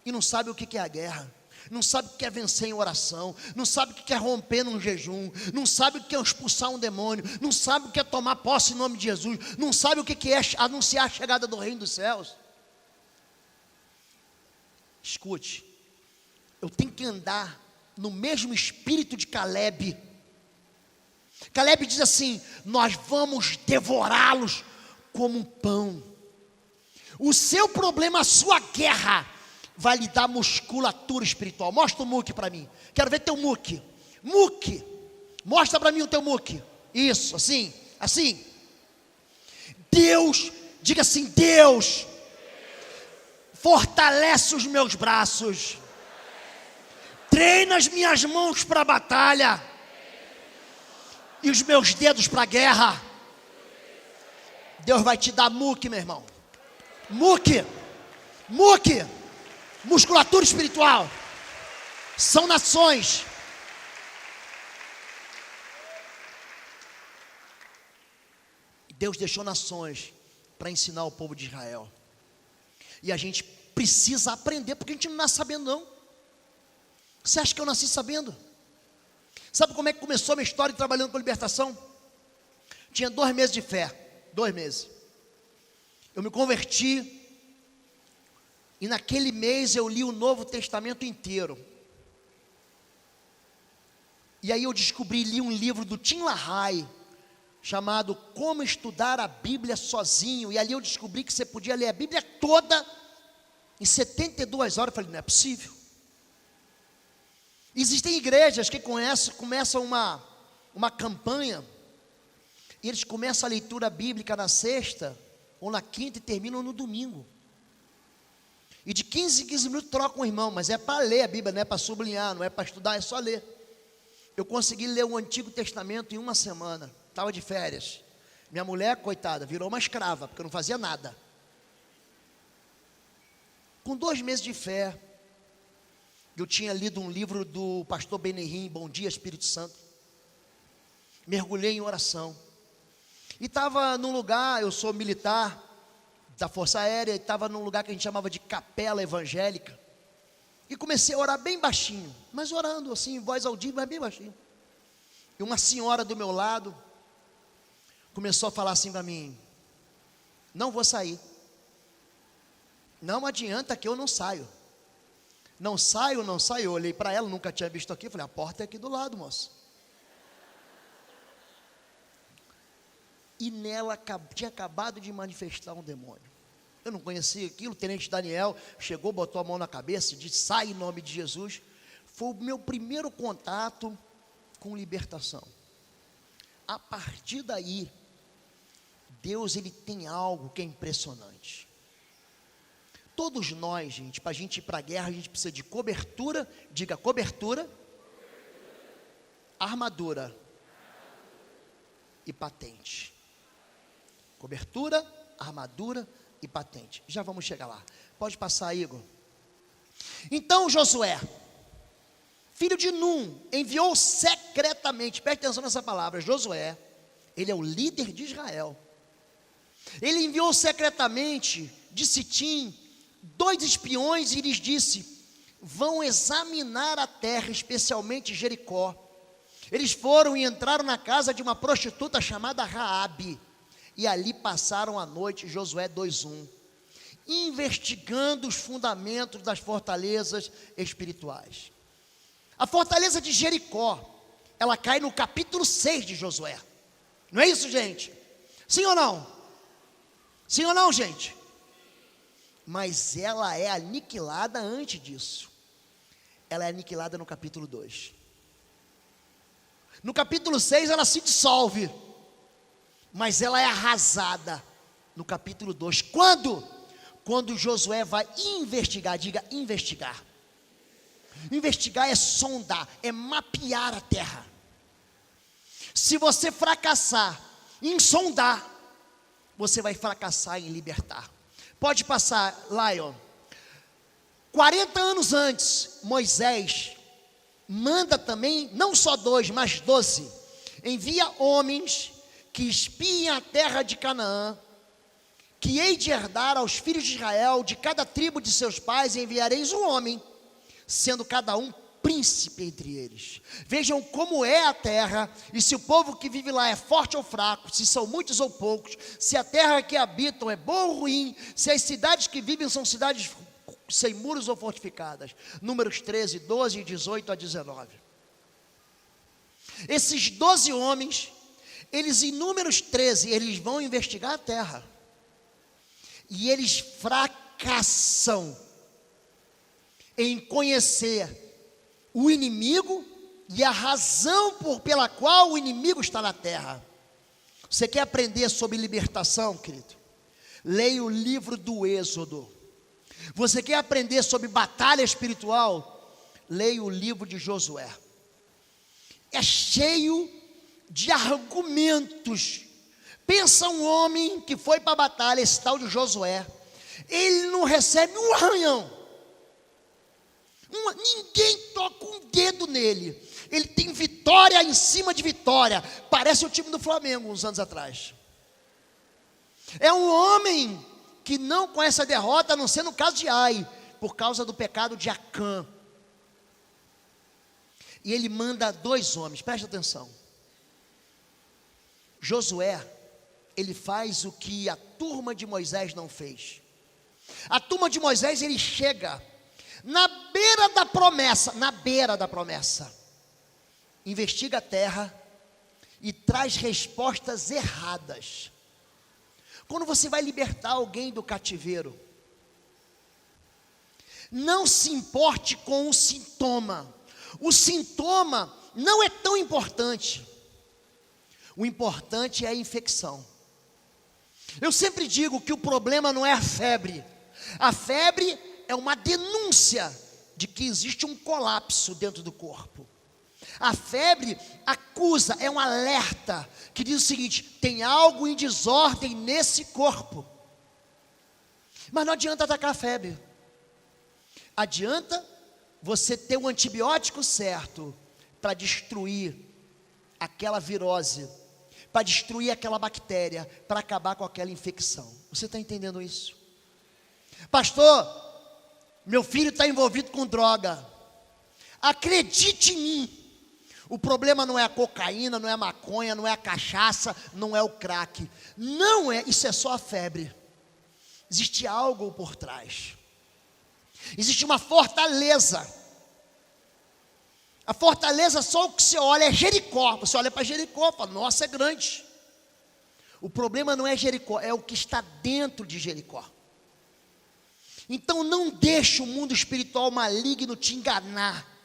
Speaker 1: e não sabe o que é a guerra, não sabe o que é vencer em oração, não sabe o que é romper num jejum, não sabe o que é expulsar um demônio, não sabe o que é tomar posse em nome de Jesus, não sabe o que é anunciar a chegada do reino dos céus. Escute, eu tenho que andar no mesmo espírito de Caleb. Caleb diz assim: nós vamos devorá-los como um pão. O seu problema, a sua guerra, vai lhe dar musculatura espiritual. Mostra o muque para mim. Quero ver teu muque. Muque. Mostra para mim o teu muque. Isso, assim, assim. Deus, diga assim: Deus fortalece os meus braços, treina as minhas mãos para a batalha e os meus dedos para a guerra. Deus vai te dar muque, meu irmão. Muque, muque, musculatura espiritual. São nações. Deus deixou nações para ensinar o povo de Israel. E a gente precisa aprender, porque a gente não nasce sabendo não. Você acha que eu nasci sabendo? Sabe como é que começou a minha história trabalhando com libertação? Tinha 2 meses de fé, 2 meses. Eu me converti, e naquele mês eu li o Novo Testamento inteiro. E aí eu li um livro do Tim LaHaye, chamado Como Estudar a Bíblia Sozinho. E ali eu descobri que você podia ler a Bíblia toda em 72 horas. Eu falei: não é possível. Existem igrejas que começam uma campanha, e eles começam a leitura bíblica na sexta ou na quinta e terminam no domingo. E de 15 em 15 minutos trocam um irmão, mas é para ler a Bíblia, não é para sublinhar, não é para estudar, é só ler. Eu consegui ler o Antigo Testamento em 1 semana, estava de férias. Minha mulher, coitada, virou uma escrava, porque eu não fazia nada. Com 2 meses de fé, eu tinha lido um livro do pastor Benihim, Bom Dia Espírito Santo. Mergulhei em oração. E estava num lugar, eu sou militar da Força Aérea, e estava num lugar que a gente chamava de capela evangélica. E comecei a orar bem baixinho, mas orando assim, em voz audível, mas bem baixinho. E uma senhora do meu lado começou a falar assim para mim: não vou sair. Não adianta que eu não saio. Não saio, não saio. Eu olhei para ela, nunca tinha visto aqui. Falei: a porta é aqui do lado, moço. E nela tinha acabado de manifestar um demônio. Eu não conhecia aquilo. O tenente Daniel chegou, botou a mão na cabeça e disse: sai em nome de Jesus. Foi o meu primeiro contato com libertação. A partir daí, Deus, ele tem algo que é impressionante. Todos nós, gente, para a gente ir para a guerra, a gente precisa de cobertura. Diga cobertura, armadura e patente. Cobertura, armadura e patente. Já vamos chegar lá. Pode passar, Igor. Então Josué, filho de Num, enviou secretamente, preste atenção nessa palavra, Josué, ele é o líder de Israel. Ele enviou secretamente de Sitim 2 espiões e lhes disse: vão examinar a terra, especialmente Jericó. Eles foram e entraram na casa de uma prostituta chamada Raabe, e ali passaram a noite. Josué 2:1, investigando os fundamentos das fortalezas espirituais. A fortaleza de Jericó, ela cai no capítulo 6 de Josué. Não é isso, gente? Sim ou não? Sim ou não, gente? Mas ela é aniquilada antes disso. Ela é aniquilada no capítulo 2. No capítulo 6 ela se dissolve, mas ela é arrasada no capítulo 2. Quando? Quando Josué vai investigar. Diga investigar. Investigar é sondar, é mapear a terra. Se você fracassar em sondar, você vai fracassar em libertar. Pode passar, Lion. 40 anos antes, Moisés manda também, não só 2, mas 12. Envia homens que espiem a terra de Canaã, que hei de herdar aos filhos de Israel, de cada tribo de seus pais enviareis um homem, sendo cada um príncipe entre eles. Vejam como é a terra, e se o povo que vive lá é forte ou fraco, se são muitos ou poucos, se a terra que habitam é boa ou ruim, se as cidades que vivem são cidades sem muros ou fortificadas. Números 13, 12, 18 a 19. Esses 12 homens, eles em Números 13, eles vão investigar a terra, e eles fracassam em conhecer o inimigo e a razão pela qual o inimigo está na terra. Você quer aprender sobre libertação, querido? Leia o livro do Êxodo. Você quer aprender sobre batalha espiritual? Leia o livro de Josué. É cheio de argumentos. Pensa um homem que foi para a batalha, esse tal de Josué. Ele não recebe um arranhão. Ninguém toca um dedo nele. Ele tem vitória em cima de vitória. Parece o time do Flamengo uns anos atrás. É um homem que não conhece a derrota, a não ser no caso de Ai, por causa do pecado de Acã. E ele manda 2 homens, preste atenção. Josué, ele faz o que a turma de Moisés não fez. A turma de Moisés, ele chega na beira da promessa, investiga a terra e traz respostas erradas. Quando você vai libertar alguém do cativeiro, não se importe com o sintoma. O sintoma não é tão importante. O importante é a infecção. Eu sempre digo que o problema não é a febre. A febre é uma denúncia de que existe um colapso dentro do corpo. A febre acusa, é um alerta que diz o seguinte: tem algo em desordem nesse corpo. Mas não adianta atacar a febre. Adianta você ter o antibiótico certo para destruir aquela virose, para destruir aquela bactéria, para acabar com aquela infecção. Você está entendendo isso? Pastor, meu filho está envolvido com droga. Acredite em mim. O problema não é a cocaína, não é a maconha, não é a cachaça, não é o crack. Não é, isso é só a febre. Existe algo por trás. Existe uma fortaleza. A fortaleza, só o que você olha é Jericó. Você olha para Jericó e fala, nossa, é grande. O problema não é Jericó, é o que está dentro de Jericó. Então não deixe o mundo espiritual maligno te enganar.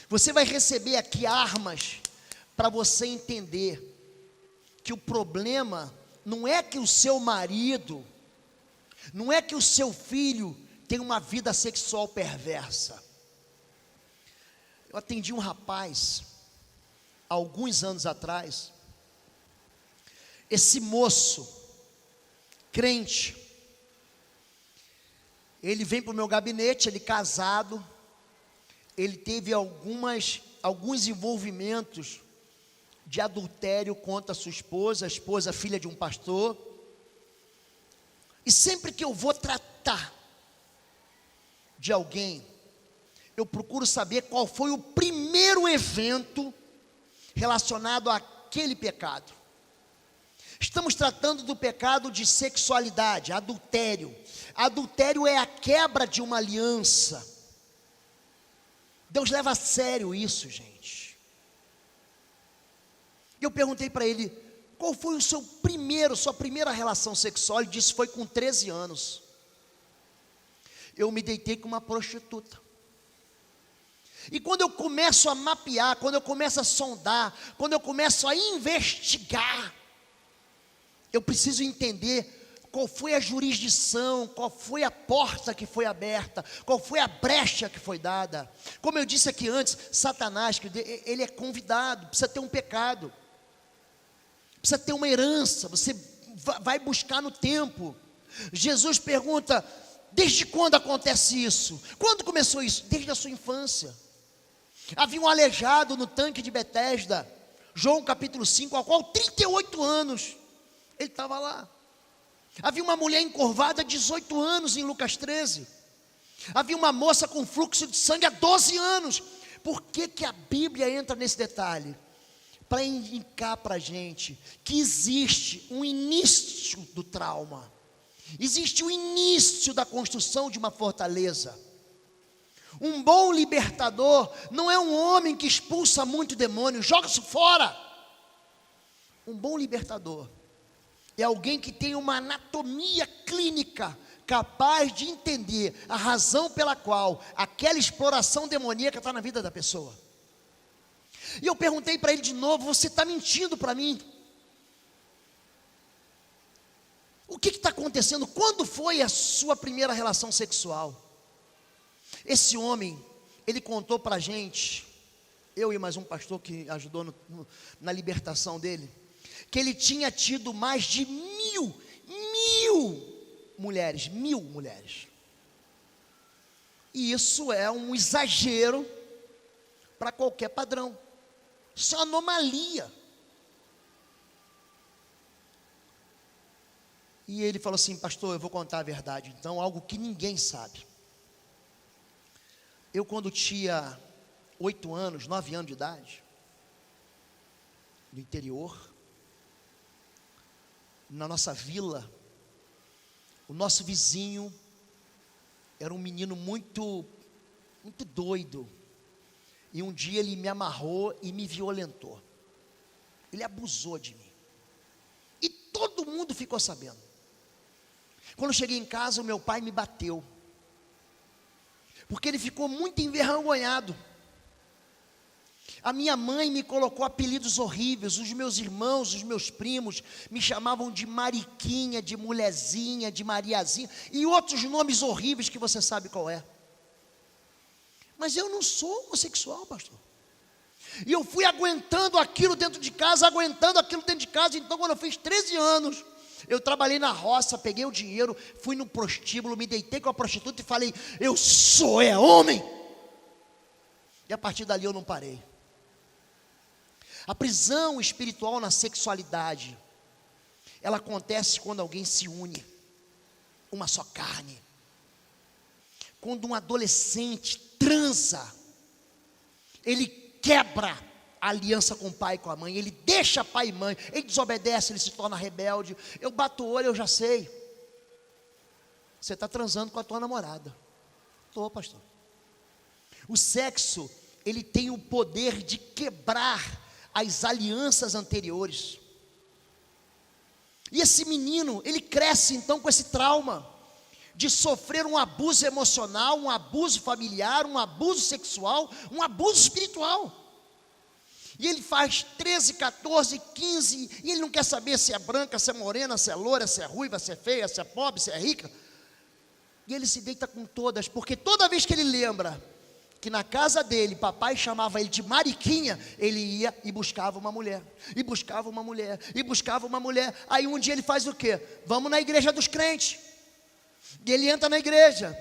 Speaker 1: Você vai receber aqui armas para você entender que o problema não é que o seu marido, não é que o seu filho tem uma vida sexual perversa. Eu atendi um rapaz, há alguns anos atrás. Esse moço, crente, ele vem para o meu gabinete, ele casado, ele teve alguns envolvimentos de adultério contra a esposa, filha de um pastor. E sempre que eu vou tratar de alguém, eu procuro saber qual foi o primeiro evento relacionado àquele pecado. Estamos tratando do pecado de sexualidade, adultério. Adultério é a quebra de uma aliança. Deus leva a sério isso, gente. Eu perguntei para ele, qual foi sua primeira relação sexual? Ele disse, foi com 13 anos. Eu me deitei com uma prostituta. E quando eu começo a mapear, quando eu começo a sondar, quando eu começo a investigar, eu preciso entender qual foi a jurisdição, qual foi a porta que foi aberta, qual foi a brecha que foi dada. Como eu disse aqui antes, Satanás, ele é convidado, precisa ter um pecado, precisa ter uma herança, você vai buscar no tempo. Jesus pergunta, desde quando acontece isso? Quando começou isso? Desde a sua infância. Havia um aleijado no tanque de Betesda, João capítulo 5, ao qual 38 anos, ele estava lá. Havia uma mulher encurvada há 18 anos em Lucas 13. Havia uma moça com fluxo de sangue há 12 anos. Por que a Bíblia entra nesse detalhe? Para indicar para a gente que existe um início do trauma. Existe o início da construção de uma fortaleza. Um bom libertador não é um homem que expulsa muito demônio, joga isso fora. Um bom libertador é alguém que tem uma anatomia clínica capaz de entender a razão pela qual aquela exploração demoníaca está na vida da pessoa. E eu perguntei para ele de novo, você está mentindo para mim? O que está acontecendo? Quando foi a sua primeira relação sexual? Esse homem, ele contou para a gente, eu e mais um pastor que ajudou na libertação dele, que ele tinha tido mais de mil mulheres. E isso é um exagero para qualquer padrão. Isso é uma anomalia. E ele falou assim, pastor, eu vou contar a verdade. Então, algo que ninguém sabe. Eu, quando tinha 8 anos, 9 anos de idade, no interior, na nossa vila, o nosso vizinho era um menino muito doido. E um dia ele me amarrou e me violentou. Ele abusou de mim. E todo mundo ficou sabendo. Quando eu cheguei em casa, o meu pai me bateu. Porque ele ficou muito envergonhado. A minha mãe me colocou apelidos horríveis. Os meus irmãos, os meus primos me chamavam de Mariquinha, de Mulherzinha, de Mariazinha e outros nomes horríveis que você sabe qual é. Mas eu não sou homossexual, pastor. E eu fui aguentando aquilo dentro de casa. Então quando eu fiz 13 anos, Eu trabalhei na roça, peguei o dinheiro, fui no prostíbulo, me deitei com a prostituta e falei, eu sou homem. E a partir dali eu não parei. A prisão espiritual na sexualidade, ela acontece quando alguém se une, uma só carne. Quando um adolescente transa, ele quebra a aliança com o pai e com a mãe, ele deixa pai e mãe, ele desobedece, ele se torna rebelde. Eu bato o olho, eu já sei. Você está transando com a tua namorada. Estou, pastor. O sexo, ele tem o poder de quebrar as alianças anteriores. E esse menino, ele cresce então com esse trauma de sofrer um abuso emocional, um abuso familiar, um abuso sexual, um abuso espiritual. E ele faz 13, 14, 15, e ele não quer saber se é branca, se é morena, se é loura, se é ruiva, se é feia, se é pobre, se é rica. E ele se deita com todas, porque toda vez que ele lembra que na casa dele, papai chamava ele de Mariquinha, ele ia e buscava uma mulher, e buscava uma mulher, e buscava uma mulher. Aí um dia ele faz o quê? Vamos na igreja dos crentes. E ele entra na igreja,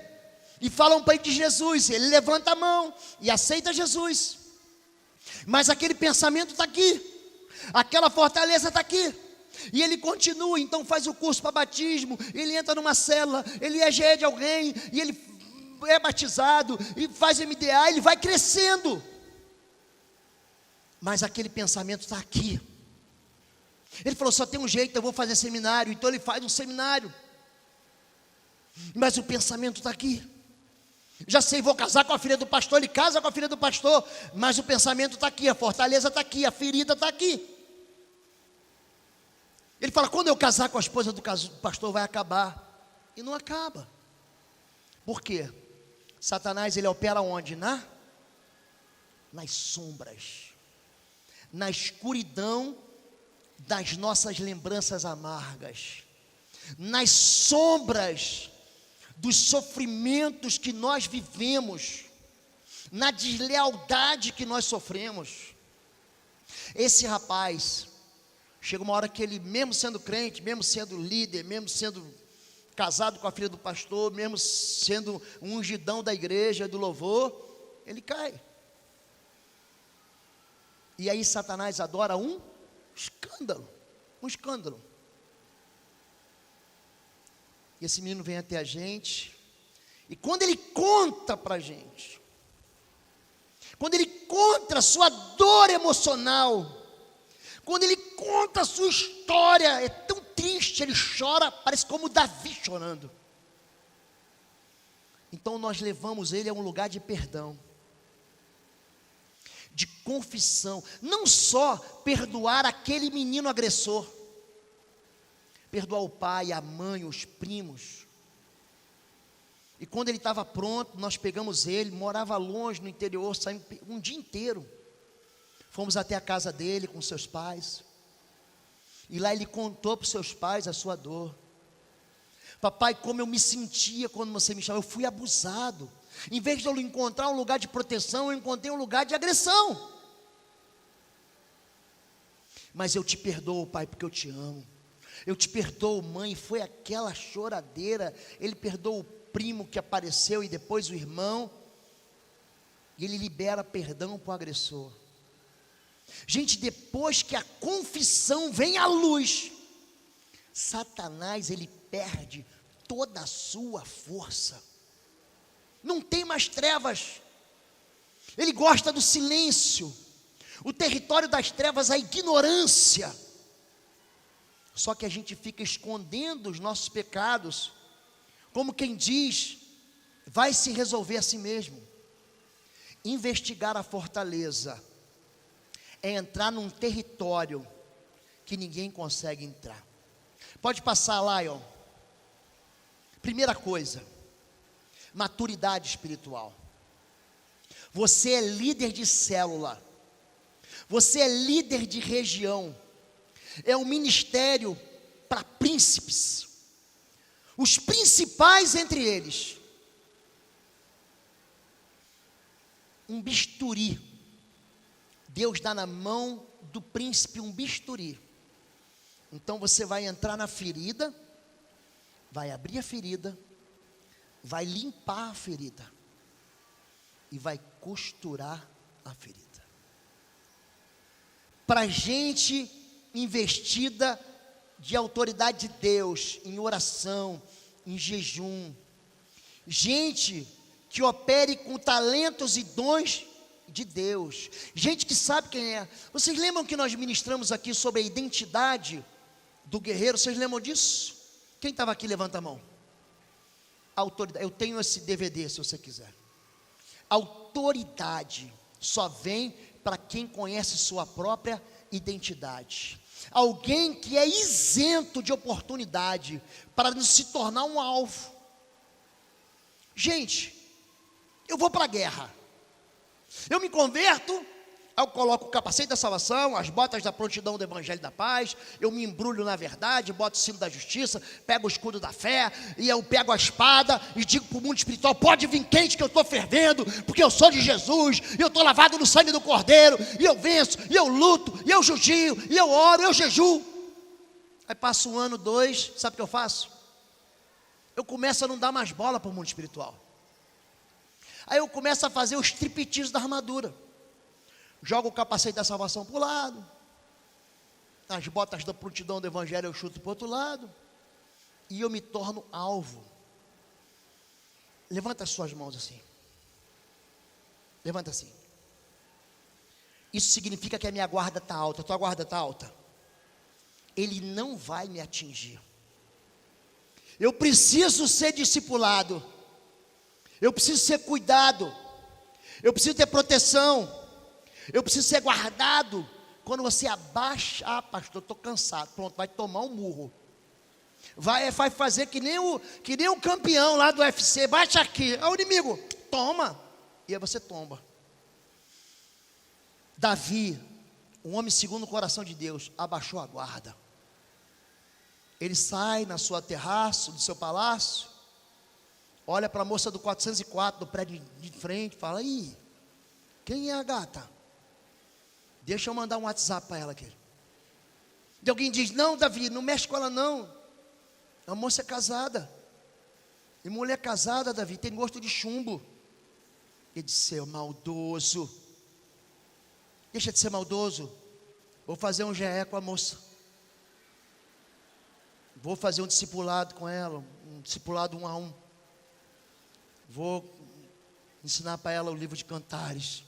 Speaker 1: e falam para ele de Jesus, ele levanta a mão, e aceita Jesus. Mas aquele pensamento está aqui, aquela fortaleza está aqui, e ele continua, então faz o curso para batismo, ele entra numa célula, ele é GE de alguém, e ele é batizado, e faz MDA, ele vai crescendo, mas aquele pensamento está aqui. Ele falou, só tem um jeito, eu vou fazer seminário, então ele faz um seminário, mas o pensamento está aqui. Já sei, vou casar com a filha do pastor, ele casa com a filha do pastor, mas o pensamento está aqui, a fortaleza está aqui, a ferida está aqui. Ele fala, quando eu casar com a esposa do pastor vai acabar, e não acaba. Por quê? Satanás, ele opera onde? Nas sombras, na escuridão das nossas lembranças amargas, nas sombras dos sofrimentos que nós vivemos, na deslealdade que nós sofremos. Esse rapaz, chega uma hora que ele, mesmo sendo crente, mesmo sendo líder, mesmo sendo casado com a filha do pastor, mesmo sendo um ungidão da igreja, do louvor, ele cai. E aí Satanás adora um escândalo, E esse menino vem até a gente, e quando ele conta para a gente, quando ele conta a sua dor emocional, quando ele conta a sua história, é tão triste, ele chora, parece como Davi chorando. Então nós levamos ele a um lugar de perdão, de confissão, não só perdoar aquele menino agressor, perdoar o pai, a mãe, os primos. E quando ele estava pronto, nós pegamos ele, morava longe no interior, saímos um dia inteiro. Fomos até a casa dele com seus pais. E lá ele contou para os seus pais a sua dor. Papai, como eu me sentia quando você me chamou, eu fui abusado. Em vez de eu encontrar um lugar de proteção, eu encontrei um lugar de agressão. Mas eu te perdoo, pai, porque eu te amo. Eu te perdoo, mãe, foi aquela choradeira. Ele perdoa o primo que apareceu e depois o irmão. E ele libera perdão para o agressor. Gente, depois que a confissão vem à luz, Satanás, ele perde toda a sua força. Não tem mais trevas. Ele gosta do silêncio. O território das trevas é a ignorância. Só que a gente fica escondendo os nossos pecados, como quem diz, vai se resolver a si mesmo. Investigar a fortaleza é entrar num território que ninguém consegue entrar. Pode passar, Lion. Primeira coisa, maturidade espiritual. Você é líder de célula, você é líder de região. É um ministério para príncipes, os principais entre eles. Um bisturi, Deus dá na mão do príncipe um bisturi, Então você vai entrar na ferida, vai abrir a ferida, vai limpar a ferida e vai costurar a ferida. Para gente investida de autoridade de Deus, em oração, em jejum, gente que opere com talentos e dons de Deus, gente que sabe quem é. Vocês lembram que nós ministramos aqui sobre a identidade do guerreiro? Vocês lembram disso? Quem estava aqui, levanta a mão. Autoridade. Eu tenho esse DVD, se você quiser. Autoridade só vem para quem conhece sua própria identidade. Alguém que é isento de oportunidade para se tornar um alvo. Gente, eu vou para a guerra. Eu me converto, eu coloco o capacete da salvação, as botas da prontidão do evangelho da paz, eu me embrulho na verdade, boto o cinto da justiça, pego o escudo da fé, e eu pego a espada e digo para o mundo espiritual: pode vir quente que eu estou fervendo, porque eu sou de Jesus, e eu estou lavado no sangue do Cordeiro, e eu venço, e eu luto, e eu jugio, e eu oro, eu jejuo. Aí passa 1 ano, 2, sabe o que eu faço? Eu começo a não dar mais bola para o mundo espiritual. Aí eu começo a fazer os striptease da armadura. Jogo o capacete da salvação para o lado, as botas da prontidão do evangelho eu chuto para o outro lado, e eu me torno alvo. Levanta as suas mãos assim. Levanta assim. Isso significa que a minha guarda está alta. A tua guarda está alta. Ele não vai me atingir. Eu preciso ser discipulado. Eu preciso ser cuidado. Eu preciso ter proteção. Eu preciso ser guardado. Quando você abaixa, pastor, estou cansado. Pronto, vai tomar um murro. Vai fazer que nem o campeão lá do UFC. Baixa aqui. É o inimigo. Toma. E aí você tomba. Davi, um homem segundo o coração de Deus, abaixou a guarda. Ele sai na sua terraço, do seu palácio, olha para a moça do 404, do prédio de frente, fala: ih, quem é a gata? Deixa eu mandar um WhatsApp para ela aqui. E alguém diz: não, Davi, não mexe com ela não. A moça é casada. E mulher casada, Davi, tem gosto de chumbo. Ele disse: seu maldoso. Deixa de ser maldoso. Vou fazer um GE com a moça. Vou fazer um discipulado com ela. Um discipulado 1 a 1. Vou ensinar para ela o livro de Cantares.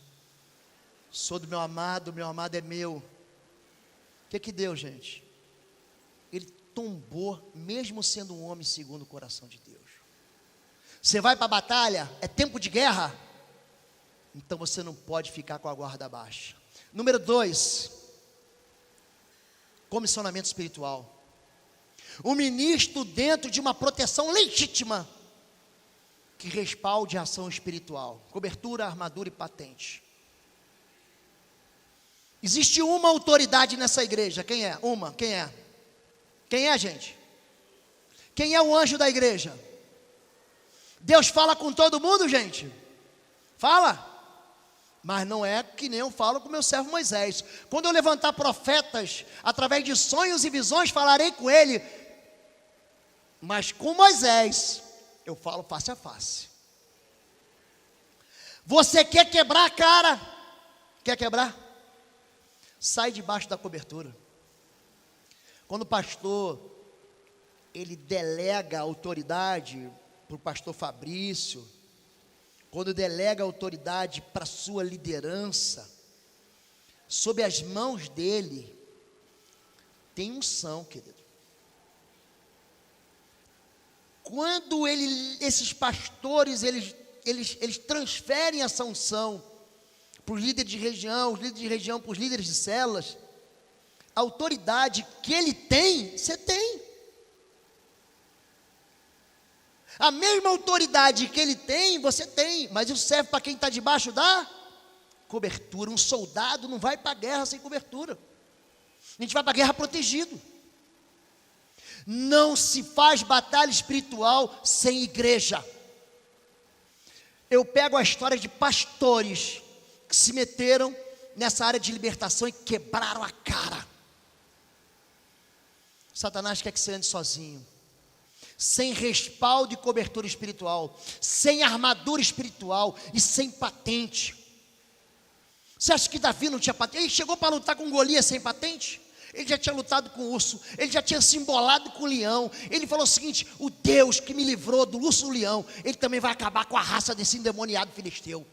Speaker 1: Sou do meu amado é meu. O que deu, gente? Ele tombou, mesmo sendo um homem segundo o coração de Deus. Você vai para a batalha, é tempo de guerra, então você não pode ficar com a guarda baixa. Número 2, comissionamento espiritual. O ministro dentro de uma proteção legítima, que respalde a ação espiritual, cobertura, armadura e patente. Existe uma autoridade nessa igreja. Quem é? Uma. Quem é? Quem é, gente? Quem é o anjo da igreja? Deus fala com todo mundo, gente? Fala. Mas não é que nem eu falo com meu servo Moisés. Quando eu levantar profetas, através de sonhos e visões, falarei com ele. Mas com Moisés, eu falo face a face. Você quer quebrar a cara? Quer quebrar? Sai debaixo da cobertura. Quando o pastor, ele delega a autoridade para o pastor Fabrício, quando delega a autoridade para a sua liderança, sob as mãos dele, tem unção, querido. Quando esses pastores, eles transferem essa unção para os líderes de região, os líderes de região para os líderes de células, a autoridade que ele tem, você tem. A mesma autoridade que ele tem, você tem, mas isso serve para quem está debaixo da cobertura. Um soldado não vai para a guerra sem cobertura. A gente vai para a guerra protegido. Não se faz batalha espiritual sem igreja. Eu pego a história de pastores que se meteram nessa área de libertação e quebraram a cara. Satanás quer que você ande sozinho, sem respaldo e cobertura espiritual, sem armadura espiritual e sem patente. Você acha que Davi não tinha patente? Ele chegou para lutar com Golias sem patente? Ele já tinha lutado com o urso, ele já tinha se embolado com o leão. Ele falou o seguinte: o Deus que me livrou do urso e do leão, ele também vai acabar com a raça desse endemoniado filisteu.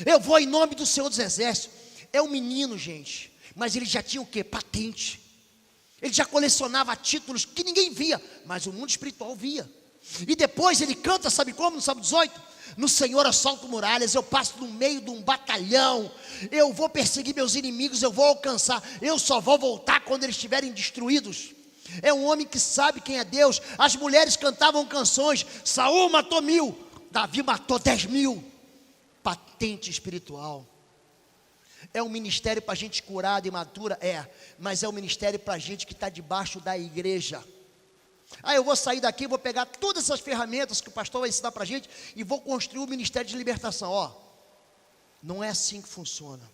Speaker 1: Eu vou em nome do Senhor dos Exércitos. É um menino, gente, mas ele já tinha o quê? Patente. Ele já colecionava títulos que ninguém via, mas o mundo espiritual via. E depois ele canta, sabe como? No Salmo 18: no Senhor assalto muralhas, eu passo no meio de um batalhão, eu vou perseguir meus inimigos, eu vou alcançar, eu só vou voltar quando eles estiverem destruídos. É um homem que sabe quem é Deus. As mulheres cantavam canções: Saul matou 1000, Davi matou 10.000. Patente espiritual. É um ministério para gente curada e madura? É, mas é um ministério para gente que está debaixo da igreja. Eu vou sair daqui, vou pegar todas essas ferramentas que o pastor vai ensinar para a gente e vou construir o ministério de libertação. Não é assim que funciona.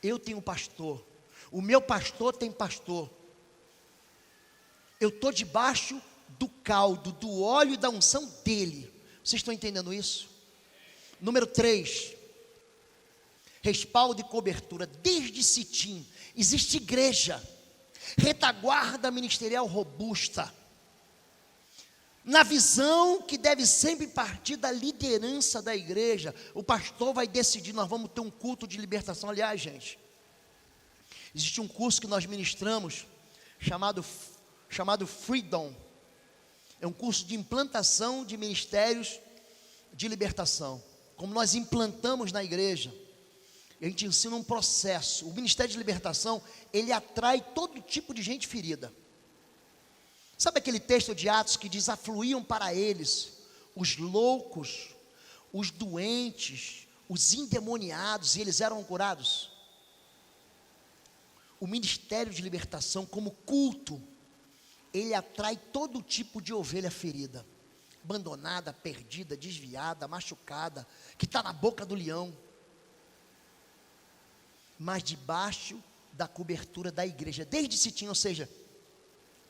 Speaker 1: Eu tenho pastor, o meu pastor tem pastor. Eu estou debaixo do caldo, do óleo e da unção dele. Vocês estão entendendo isso? Número 3, respaldo e cobertura. Desde Sitim existe igreja, retaguarda ministerial robusta, na visão que deve sempre partir da liderança da igreja. O pastor vai decidir: nós vamos ter um culto de libertação. Aliás, gente, existe um curso que nós ministramos chamado Freedom. É um curso de implantação de ministérios de libertação. Como nós implantamos na igreja, a gente ensina um processo. O ministério de libertação, ele atrai todo tipo de gente ferida. Sabe aquele texto de Atos que diz: afluíam para eles os loucos, os doentes, os endemoniados, e eles eram curados? O ministério de libertação, como culto, ele atrai todo tipo de ovelha ferida, abandonada, perdida, desviada, machucada, que está na boca do leão, mas debaixo da cobertura da igreja, desde Sitim, ou seja,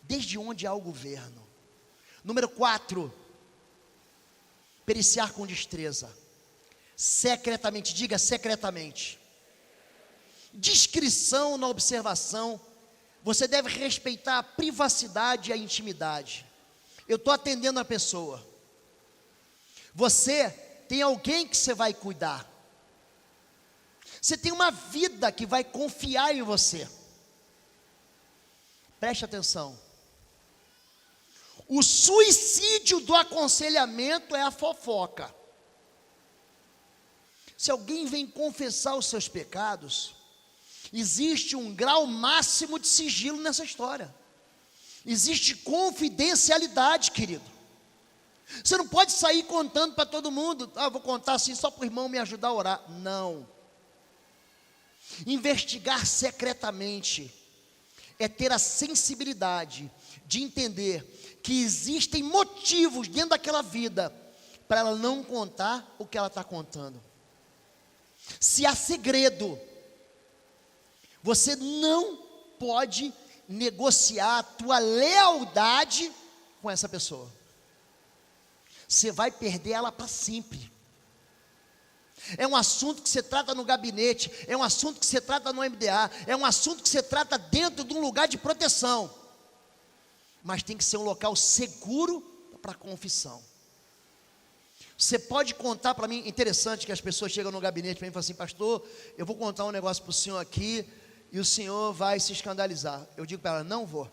Speaker 1: desde onde há o governo. Número 4, periciar com destreza, secretamente, diga secretamente. Discrição na observação. Você deve respeitar a privacidade e a intimidade. Eu estou atendendo a pessoa, você tem alguém que você vai cuidar, você tem uma vida que vai confiar em você. Preste atenção. O suicídio do aconselhamento é a fofoca. Se alguém vem confessar os seus pecados, existe um grau máximo de sigilo nessa história. Existe confidencialidade, querido. Você não pode sair contando para todo mundo: vou contar assim só para o irmão me ajudar a orar. Não. Investigar secretamente é ter a sensibilidade de entender que existem motivos dentro daquela vida para ela não contar o que ela está contando. Se há segredo, você não pode negociar a tua lealdade com essa pessoa. Você vai perder ela para sempre. É um assunto que você trata no gabinete, é um assunto que você trata no MDA, é um assunto que você trata dentro de um lugar de proteção. Mas tem que ser um local seguro para confissão. Você pode contar para mim, interessante que as pessoas chegam no gabinete para mim e falam assim: pastor, eu vou contar um negócio para o senhor aqui, e o senhor vai se escandalizar. Eu digo para ela: não vou.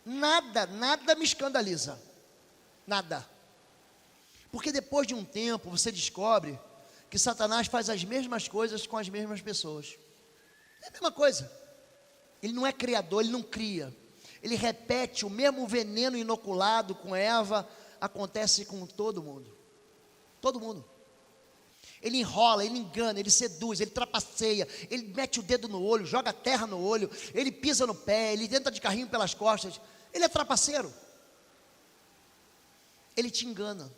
Speaker 1: Nada me escandaliza. Nada. Porque depois de um tempo você descobre que Satanás faz as mesmas coisas com as mesmas pessoas. É a mesma coisa. Ele não é criador, ele não cria. Ele repete o mesmo veneno inoculado com Eva, acontece com todo mundo. Todo mundo. Ele enrola, ele engana, ele seduz, ele trapaceia, ele mete o dedo no olho, joga terra no olho, ele pisa no pé, ele entra de carrinho pelas costas. Ele é trapaceiro. Ele te engana.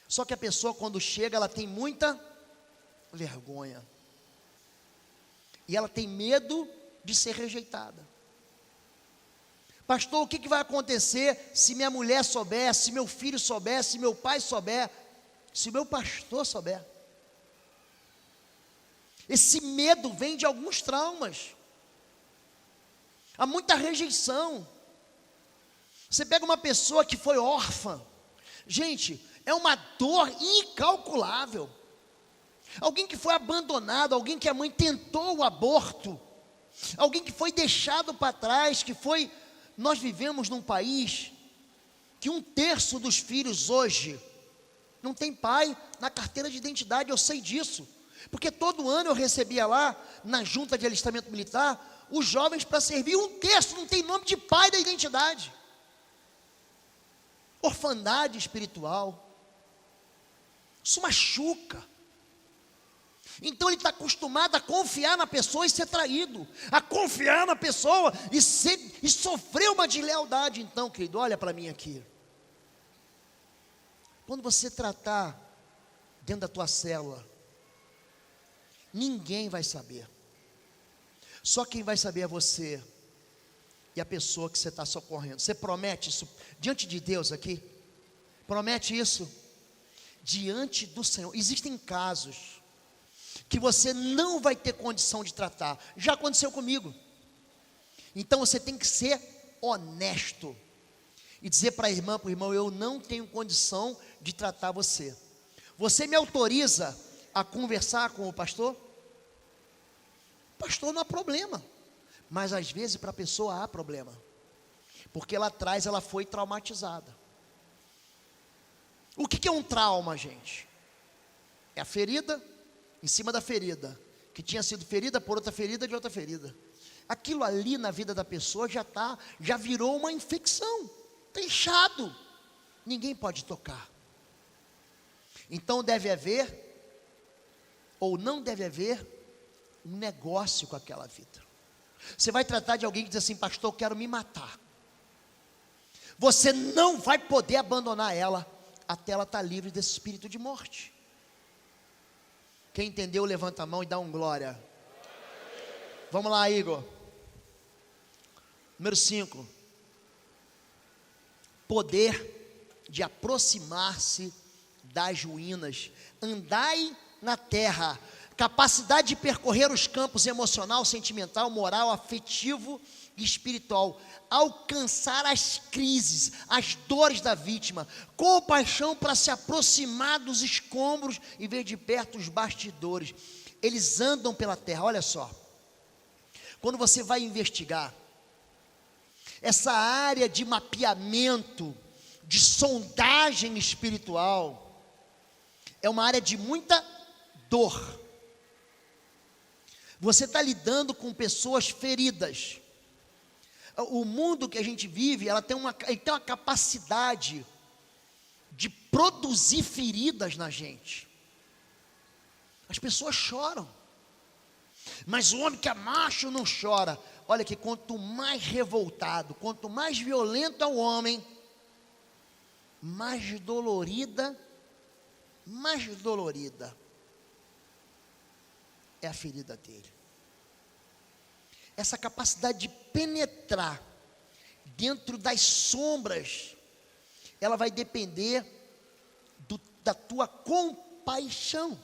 Speaker 1: Só que a pessoa, quando chega, ela tem muita vergonha. E ela tem medo de ser rejeitada. Pastor, o que vai acontecer se minha mulher souber, se meu filho souber, se meu pai souber, se meu pastor souber? Esse medo vem de alguns traumas. Há muita rejeição. Você pega uma pessoa que foi órfã, gente, é uma dor incalculável. Alguém que foi abandonado, alguém que a mãe tentou o aborto, alguém que foi deixado para trás, nós vivemos num país que 1/3 dos filhos hoje não tem pai na carteira de identidade, eu sei disso, porque todo ano eu recebia lá, na junta de alistamento militar, os jovens para servir, 1/3 não tem nome de pai da identidade. Orfandade espiritual, isso machuca. Então ele está acostumado a confiar na pessoa e ser traído, a confiar na pessoa e sofrer uma deslealdade. Então, querido, olha para mim aqui. Quando você tratar dentro da tua célula, ninguém vai saber. Só quem vai saber é você e a pessoa que você está socorrendo. Você promete isso diante de Deus aqui? Promete isso diante do Senhor. Existem casos que você não vai ter condição de tratar. Já aconteceu comigo. Então você tem que ser honesto e dizer para a irmã, para o irmão: eu não tenho condição de tratar você. Você me autoriza a conversar com o pastor? Pastor, não há problema. Mas às vezes para a pessoa há problema, porque lá atrás ela foi traumatizada. O que é um trauma, gente? É a ferida em cima da ferida, que tinha sido ferida por outra ferida de outra ferida. Aquilo ali na vida da pessoa já virou uma infecção, está inchado, ninguém pode tocar. Então deve haver, ou não deve haver, um negócio com aquela vida. Você vai tratar de alguém que diz assim: pastor, eu quero me matar. Você não vai poder abandonar ela até ela estar livre desse espírito de morte. Quem entendeu, levanta a mão e dá um glória. Vamos lá, Igor. Número 5. Poder de aproximar-se das ruínas. Andai na terra. Capacidade de percorrer os campos emocional, sentimental, moral, afetivo e espiritual. Alcançar as crises, as dores da vítima. Compaixão para se aproximar dos escombros e ver de perto os bastidores. Eles andam pela terra. Olha só, quando você vai investigar essa área de mapeamento, de sondagem espiritual, é uma área de muita dor. Você está lidando com pessoas feridas. O mundo que a gente vive, ele tem uma capacidade de produzir feridas na gente. As pessoas choram, mas o homem que é macho não chora. Olha que quanto mais revoltado, quanto mais violento é o homem, mais dolorida é a ferida dele. Essa capacidade de penetrar dentro das sombras, ela vai depender da tua compaixão.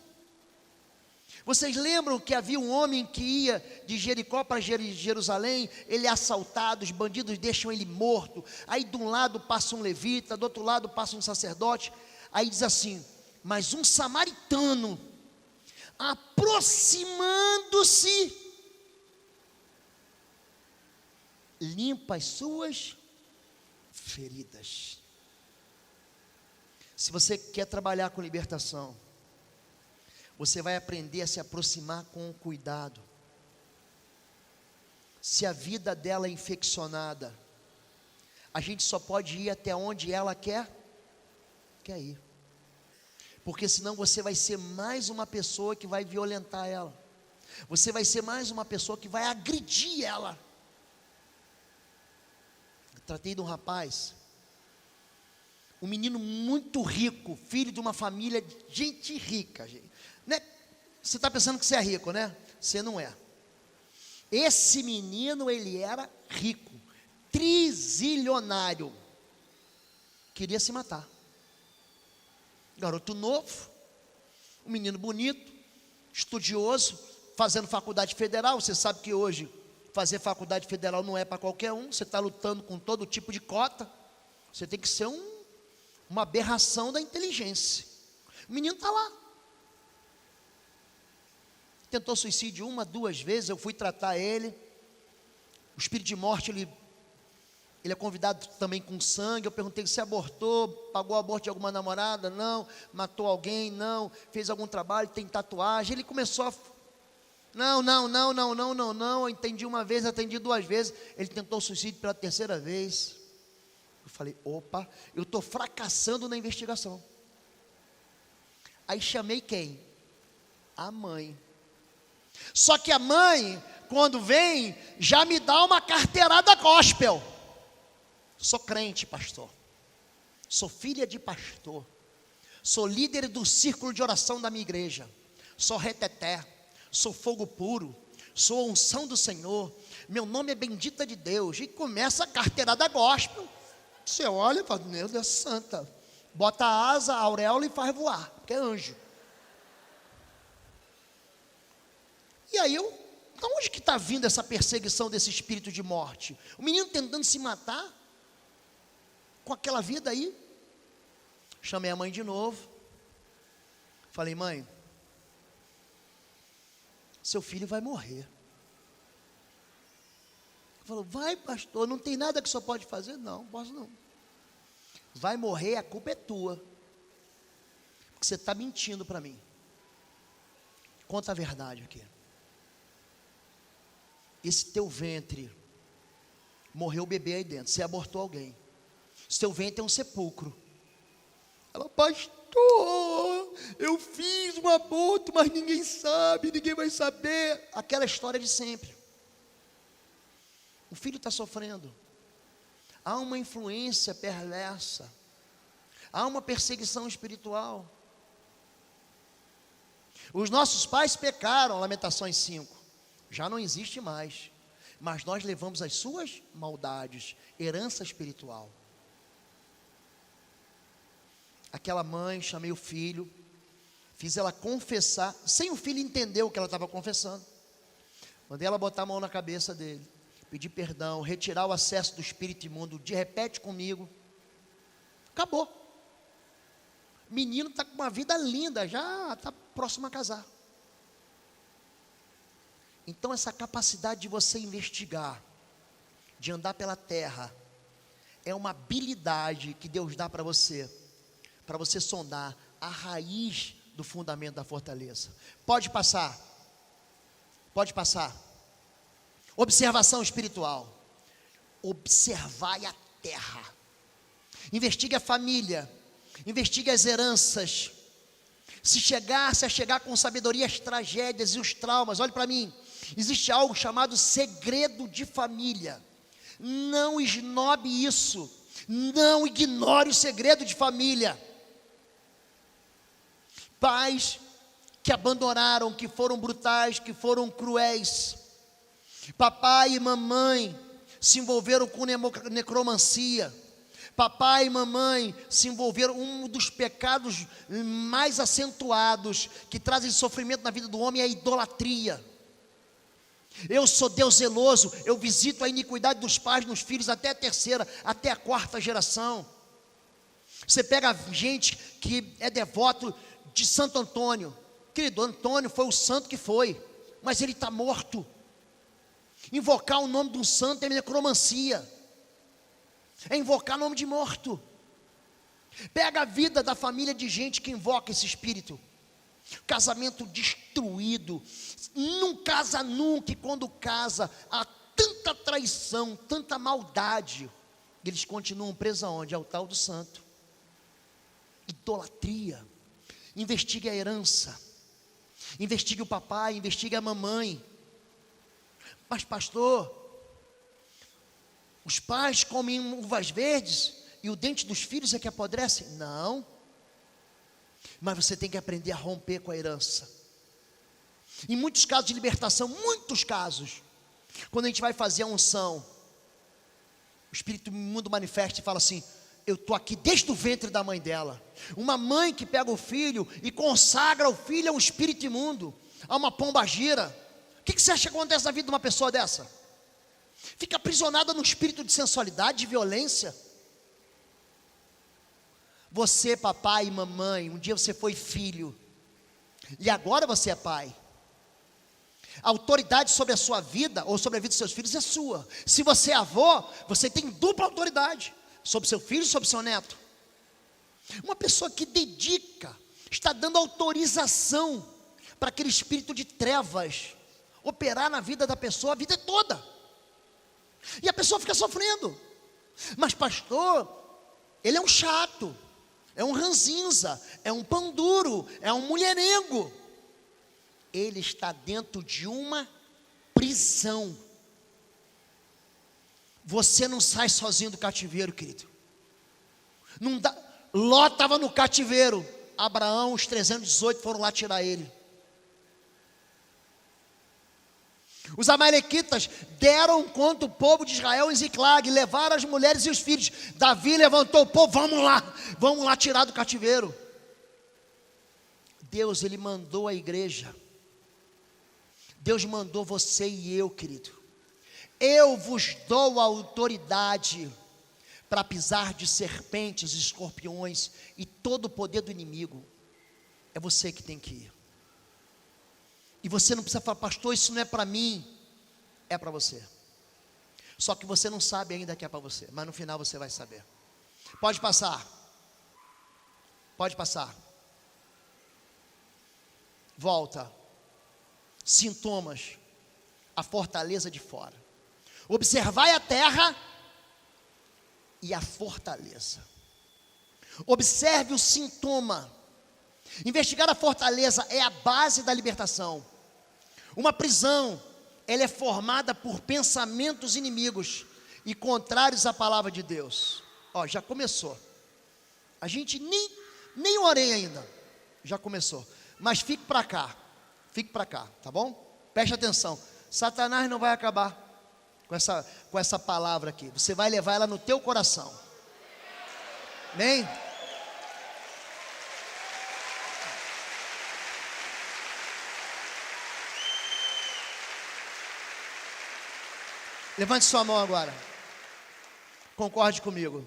Speaker 1: Vocês lembram que havia um homem que ia de Jericó para Jerusalém, ele é assaltado, os bandidos deixam ele morto, aí de um lado passa um levita, do outro lado passa um sacerdote, aí diz assim: mas um samaritano, aproximando-se, limpa as suas feridas. Se você quer trabalhar com libertação, você vai aprender a se aproximar com cuidado. Se a vida dela é infeccionada, a gente só pode ir até onde ela quer ir, porque senão você vai ser mais uma pessoa que vai violentar ela, você vai ser mais uma pessoa que vai agredir ela. Tratei de um rapaz, um menino muito rico, filho de uma família de gente rica, gente, né? Você está pensando que você é rico, né? Você não é. Esse menino, ele era rico, trizilionário, queria se matar. Garoto novo, um menino bonito, estudioso, fazendo faculdade federal. Você sabe que hoje fazer faculdade federal não é para qualquer um. Você está lutando com todo tipo de cota. Você tem que ser uma aberração da inteligência. O menino está lá. Tentou suicídio 1, 2 vezes. Eu fui tratar ele. O espírito de morte, ele é convidado também com sangue. Eu perguntei se abortou, pagou o aborto de alguma namorada? Não. Matou alguém? Não. Fez algum trabalho? Tem tatuagem? Ele começou a... Não. Eu entendi uma vez, atendi 2 vezes. Ele tentou suicídio pela 3ª vez. Eu falei, opa, eu estou fracassando na investigação. Aí chamei quem? A mãe. Só que a mãe, quando vem, já me dá uma carteirada gospel. Sou crente, pastor. Sou filha de pastor. Sou líder do círculo de oração da minha igreja. Sou reteté. Sou fogo puro. Sou a unção do Senhor. Meu nome é bendita de Deus. E começa a carteirada gospel. Você olha e fala, meu Deus, santa. Bota a asa, a auréola e faz voar, porque é anjo. E aí de onde que está vindo essa perseguição desse espírito de morte? O menino tentando se matar, com aquela vida aí. Chamei a mãe de novo. Falei, mãe, seu filho vai morrer. Falou, vai pastor, não tem nada que o senhor pode fazer? Não, posso não. Vai morrer, a culpa é tua. Porque você está mentindo para mim. Conta a verdade aqui. Esse teu ventre, morreu o bebê aí dentro, você abortou alguém. Esse teu ventre é um sepulcro. Ela, pastor, eu fiz um aborto, mas ninguém sabe, ninguém vai saber. Aquela história de sempre. O filho está sofrendo. Há uma influência perversa. Há uma perseguição espiritual. Os nossos pais pecaram, Lamentações 5. Já não existe mais. Mas nós levamos as suas maldades, herança espiritual. Aquela mãe, chamei o filho, fiz ela confessar, sem o filho entender o que ela estava confessando. Mandei ela botar a mão na cabeça dele, pedir perdão, retirar o acesso do espírito imundo, repete comigo. Acabou. Menino está com uma vida linda, já está próximo a casar. Então essa capacidade de você investigar, de andar pela terra, é uma habilidade que Deus dá para você sondar a raiz do fundamento da fortaleza. Pode passar. Pode passar. Observação espiritual. Observai a terra. Investigue a família. Investigue as heranças. Se chegasse a chegar com sabedoria as tragédias e os traumas, olhe para mim. Existe algo chamado segredo de família. Não esnobe isso. Não ignore o segredo de família. Pais que abandonaram, que foram brutais, que foram cruéis. Papai e mamãe se envolveram com necromancia. Papai e mamãe se envolveram, um dos pecados mais acentuados que trazem sofrimento na vida do homem é a idolatria. Eu sou Deus zeloso, eu visito a iniquidade dos pais nos filhos até a 3ª, até a 4ª geração. Você pega gente que é devoto de Santo Antônio. Querido, Antônio foi o santo que foi, mas ele está morto. Invocar o nome de um santo é necromancia. É invocar o nome de morto. Pega a vida da família de gente que invoca esse espírito. Casamento destruído. Não casa nunca, e quando casa, há tanta traição, tanta maldade. Eles continuam presos aonde? Ao tal do santo. Idolatria. Investigue a herança. Investigue o papai, investigue a mamãe. Mas pastor, os pais comem uvas verdes e o dente dos filhos é que apodrece? Não. Mas você tem que aprender a romper com a herança. Em muitos casos de libertação, muitos casos, quando a gente vai fazer a unção, O espírito imundo manifesta e fala assim: eu estou aqui desde o ventre da mãe dela. Uma mãe que pega o filho e consagra o filho a um espírito imundo, a uma pombagira. O que você acha que acontece na vida de uma pessoa dessa? Fica aprisionada num espírito de sensualidade, de violência. Você, papai e mamãe, um dia você foi filho, e agora você é pai. A autoridade sobre a sua vida, ou sobre a vida dos seus filhos, é sua. Se você é avô, você tem dupla autoridade sobre seu filho e sobre seu neto. Uma pessoa que dedica, está dando autorização para aquele espírito de trevas operar na vida da pessoa a vida toda. E a pessoa fica sofrendo. Mas pastor, ele é um chato, é um ranzinza, é um pão duro, é um mulherengo. Ele está dentro de uma prisão. Você não sai sozinho do cativeiro, querido. Não dá. Ló estava no cativeiro. Abraão, os 318 foram lá tirar ele. Os amalequitas deram contra o povo de Israel em Ziclag, levaram as mulheres e os filhos. Davi levantou o povo: vamos lá tirar do cativeiro. Deus, ele mandou a igreja. Deus mandou você e eu, querido. Eu vos dou a autoridade para pisar de serpentes, escorpiões e todo o poder do inimigo. É você que tem que ir. E você não precisa falar: pastor, isso não é para mim. É para você. Só que você não sabe ainda que é para você, mas no final você vai saber. Pode passar. Pode passar. Volta. Sintomas. A fortaleza de fora. Observai a terra e a fortaleza. Observe o sintoma. Investigar a fortaleza é a base da libertação. Uma prisão, ela é formada por pensamentos inimigos e contrários à palavra de Deus. Ó, já começou. A gente nem orei ainda. Já começou. Mas fique para cá. Fique para cá, tá bom? Preste atenção. Satanás não vai acabar com essa palavra aqui. Você vai levar ela no teu coração. Amém? Levante sua mão agora. Concorde comigo.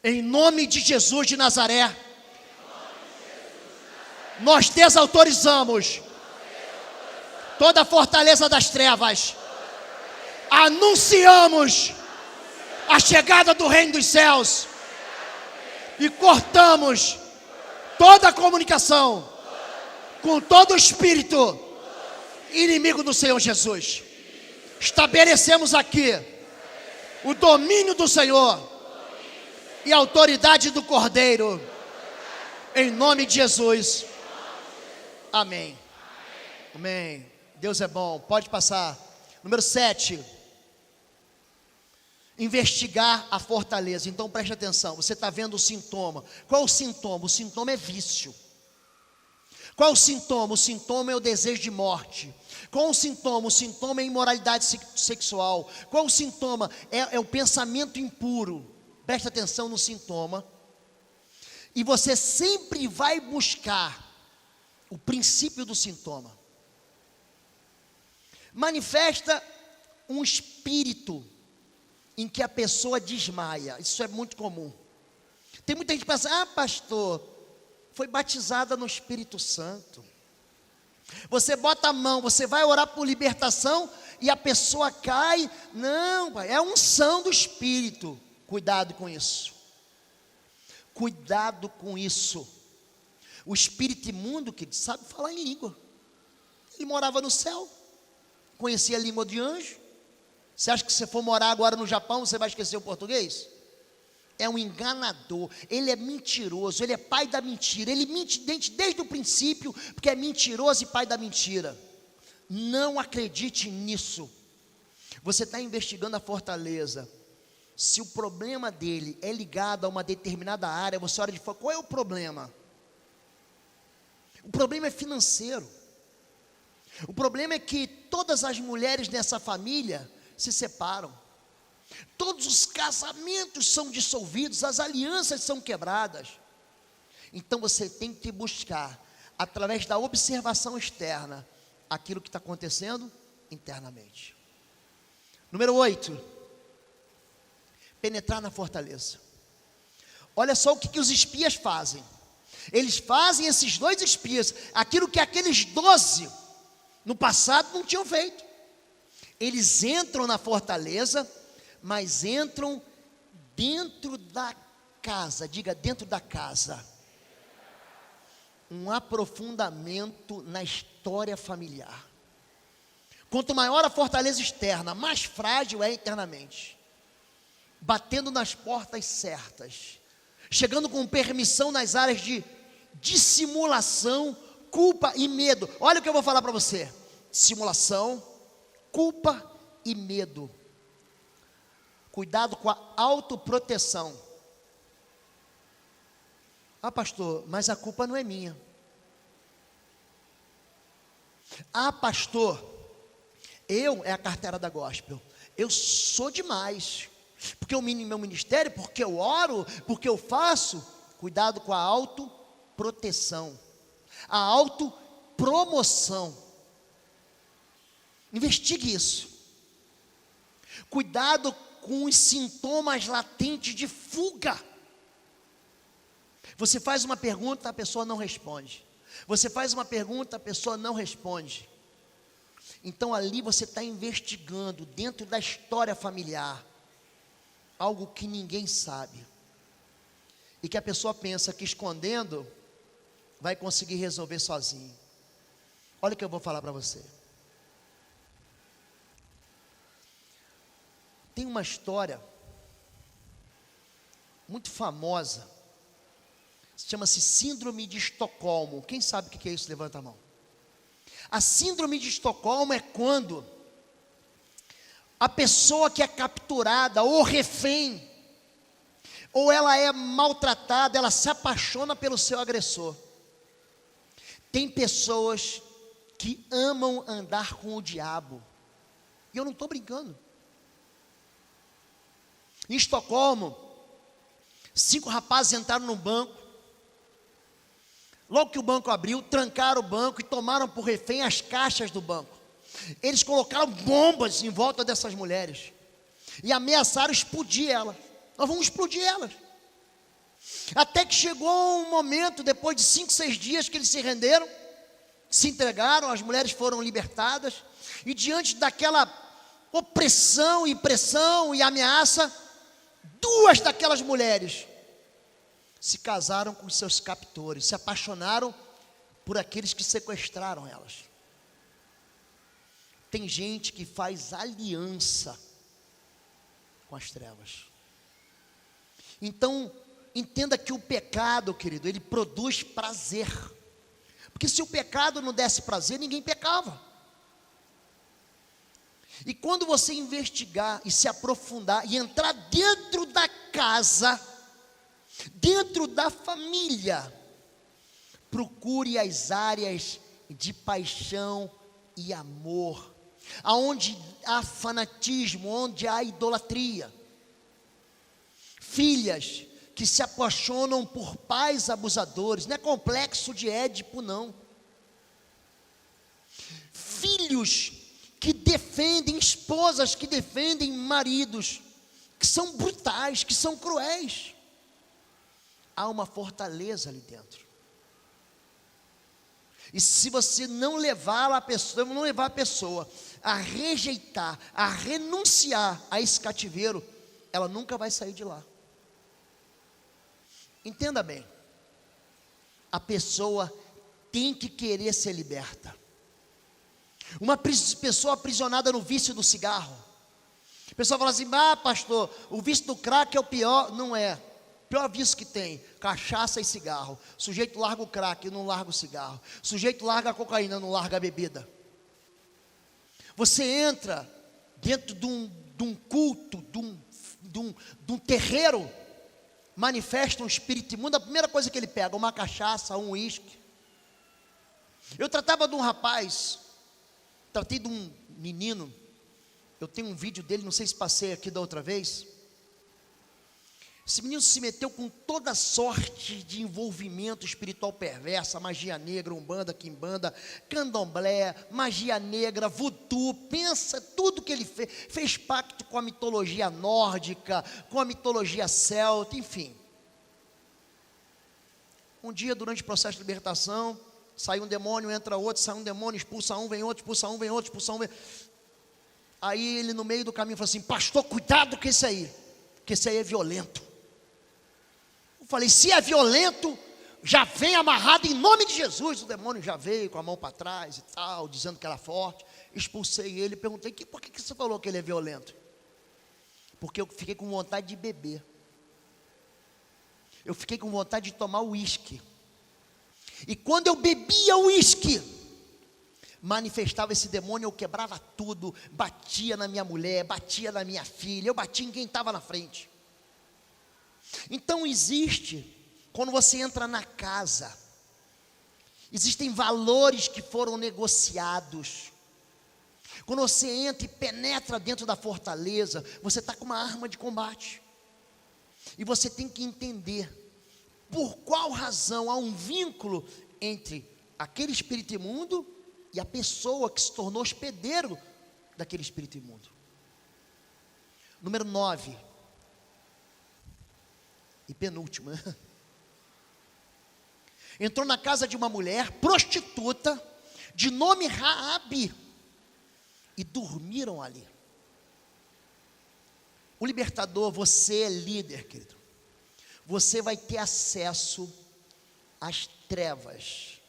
Speaker 1: Em nome de Jesus de Nazaré, nós desautorizamos toda a fortaleza das trevas. Anunciamos a chegada do reino dos céus e cortamos toda a comunicação com todo o espírito inimigo do Senhor Jesus. Estabelecemos aqui o domínio do Senhor e a autoridade do Cordeiro, em nome de Jesus. Amém. Amém. Deus é bom. Pode passar. Número 7. Investigar a fortaleza. Então preste atenção. Você está vendo o sintoma. Qual o sintoma? O sintoma é vício. Qual o sintoma? O sintoma é o desejo de morte. Qual o sintoma? O sintoma é a imoralidade sexual. Qual o sintoma? É o pensamento impuro. Preste atenção no sintoma. E você sempre vai buscar o princípio do sintoma. Manifesta um espírito em que a pessoa desmaia. Isso é muito comum. Tem muita gente que pensa: ah, pastor, foi batizada no Espírito Santo. Você bota a mão, você vai orar por libertação e a pessoa cai. Não, pai, é a unção do Espírito. Cuidado com isso. Cuidado com isso. O espírito imundo, que sabe falar em língua. Ele morava no céu, conhecia a língua de anjo. Você acha que se você for morar agora no Japão, você vai esquecer o português? É um enganador, ele é mentiroso, ele é pai da mentira. Ele mente desde o princípio, porque é mentiroso e pai da mentira. Não acredite nisso. Você está investigando a fortaleza. Se o problema dele é ligado a uma determinada área, você olha de fora: qual é o problema? O problema é financeiro. O problema é que todas as mulheres nessa família se separam. Todos os casamentos são dissolvidos, as alianças são quebradas. Então você tem que buscar, através da observação externa, aquilo que está acontecendo internamente. Número 8, penetrar na fortaleza. Olha só o que os espias fazem. Eles fazem, esses 2 espias, aquilo que aqueles 12 no passado não tinham feito. Eles entram na fortaleza, mas entram dentro da casa. Diga, dentro da casa. Um aprofundamento na história familiar. Quanto maior a fortaleza externa, mais frágil é internamente. Batendo nas portas certas, chegando com permissão nas áreas de dissimulação, culpa e medo. Olha o que eu vou falar para você: simulação, culpa e medo. Cuidado com a autoproteção. Ah, pastor, mas a culpa não é minha. Ah, pastor, é a carteira da gospel. Eu sou demais. Porque meu ministério, porque eu oro, porque eu faço. Cuidado com a autoproteção, a autopromoção. Investigue isso. Cuidado com os sintomas latentes de fuga. Você faz uma pergunta, a pessoa não responde. Você faz uma pergunta, a pessoa não responde. Então ali você está investigando dentro da história familiar algo que ninguém sabe e que a pessoa pensa que escondendo vai conseguir resolver sozinho. Olha o que eu vou falar para você. Tem uma história muito famosa, chama-se Síndrome de Estocolmo. Quem sabe o que é isso? Levanta a mão. A Síndrome de Estocolmo é quando a pessoa que é capturada ou refém, ou ela é maltratada, ela se apaixona pelo seu agressor. Tem pessoas que amam andar com o diabo, e eu não estou brincando. Em Estocolmo, 5 rapazes entraram no banco. Logo que o banco abriu, trancaram o banco e tomaram por refém as caixas do banco. Eles colocaram bombas em volta dessas mulheres e ameaçaram explodir elas. Nós vamos explodir elas. Até que chegou um momento, depois de 5, 6 dias, que eles se renderam, se entregaram, as mulheres foram libertadas. E diante daquela opressão e pressão e ameaça, 2 daquelas mulheres se casaram com seus captores, se apaixonaram por aqueles que sequestraram elas. Tem gente que faz aliança com as trevas. Então, entenda que o pecado, querido, ele produz prazer. Porque se o pecado não desse prazer, ninguém pecava. E quando você investigar e se aprofundar e entrar dentro da casa, dentro da família, procure as áreas de paixão e amor, aonde há fanatismo, onde há idolatria. Filhas que se apaixonam por pais abusadores, não é complexo de Édipo, não. Filhos que defendem, esposas que defendem maridos, que são brutais, que são cruéis. Há uma fortaleza ali dentro. E se você não levar a pessoa a rejeitar, a renunciar a esse cativeiro, ela nunca vai sair de lá. Entenda bem, a pessoa tem que querer ser liberta. Uma pessoa aprisionada no vício do cigarro, a pessoa fala assim: ah, pastor, o vício do crack é o pior. Não é. O pior vício que tem, cachaça e cigarro. O sujeito larga o crack e não larga o cigarro. O sujeito larga a cocaína, não larga a bebida. Você entra dentro de um culto, de um terreiro, manifesta um espírito imundo, a primeira coisa que ele pega, uma cachaça, um uísque. Eu tratava de um rapaz, tratei de um menino, Eu tenho um vídeo dele, não sei se passei aqui da outra vez. Esse menino se meteu com toda sorte de envolvimento espiritual perversa, magia negra, umbanda, quimbanda, candomblé, magia negra, voodoo, pensa tudo que ele fez. Fez pacto com a mitologia nórdica, com a mitologia celta, enfim. Um dia, durante o processo de libertação, sai um demônio, entra outro, sai um demônio, expulsa um, vem outro, expulsa um, vem outro, expulsa um, vem... Aí ele no meio do caminho falou assim: pastor, cuidado com esse aí, porque esse aí é violento. Eu falei: se é violento, já vem amarrado em nome de Jesus. O demônio já veio com a mão para trás e tal, dizendo que era forte. Expulsei ele, perguntei: por que você falou que ele é violento? Porque eu fiquei com vontade de beber. Eu fiquei com vontade de tomar uísque. E quando eu bebia uísque, manifestava esse demônio, eu quebrava tudo, batia na minha mulher, batia na minha filha, eu batia em quem estava na frente. Então existe, quando você entra na casa, existem valores que foram negociados. Quando você entra e penetra dentro da fortaleza, você está com uma arma de combate. E você tem que entender por qual razão há um vínculo entre aquele espírito imundo e a pessoa que se tornou hospedeiro daquele espírito imundo. Número 9. E penúltimo, né? Entrou na casa de uma mulher prostituta, de nome Raabe, e dormiram ali. O libertador, você é líder, querido. Você vai ter acesso às trevas,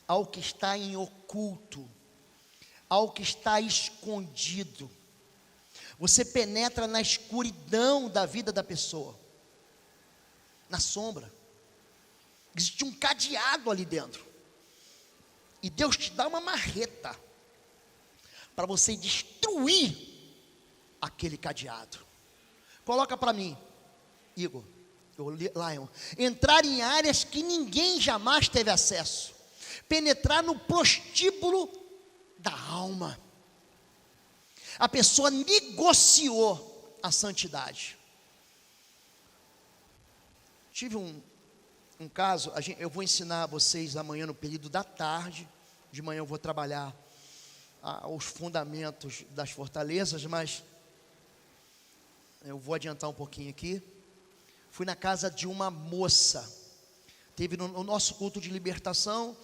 Speaker 1: ao que está em oculto, ao que está escondido. Você penetra na escuridão da vida da pessoa, na sombra. Existe um cadeado ali dentro. E Deus te dá uma marreta para você destruir aquele cadeado. Coloca para mim, Igor, Lion. Entrar em áreas que ninguém jamais teve acesso. Penetrar no prostíbulo da alma. A pessoa negociou a santidade. Tive um caso, eu vou ensinar a vocês amanhã no período da tarde. De manhã eu vou trabalhar os fundamentos das fortalezas, mas eu vou adiantar um pouquinho aqui. Fui na casa de uma moça. Teve no nosso culto de libertação,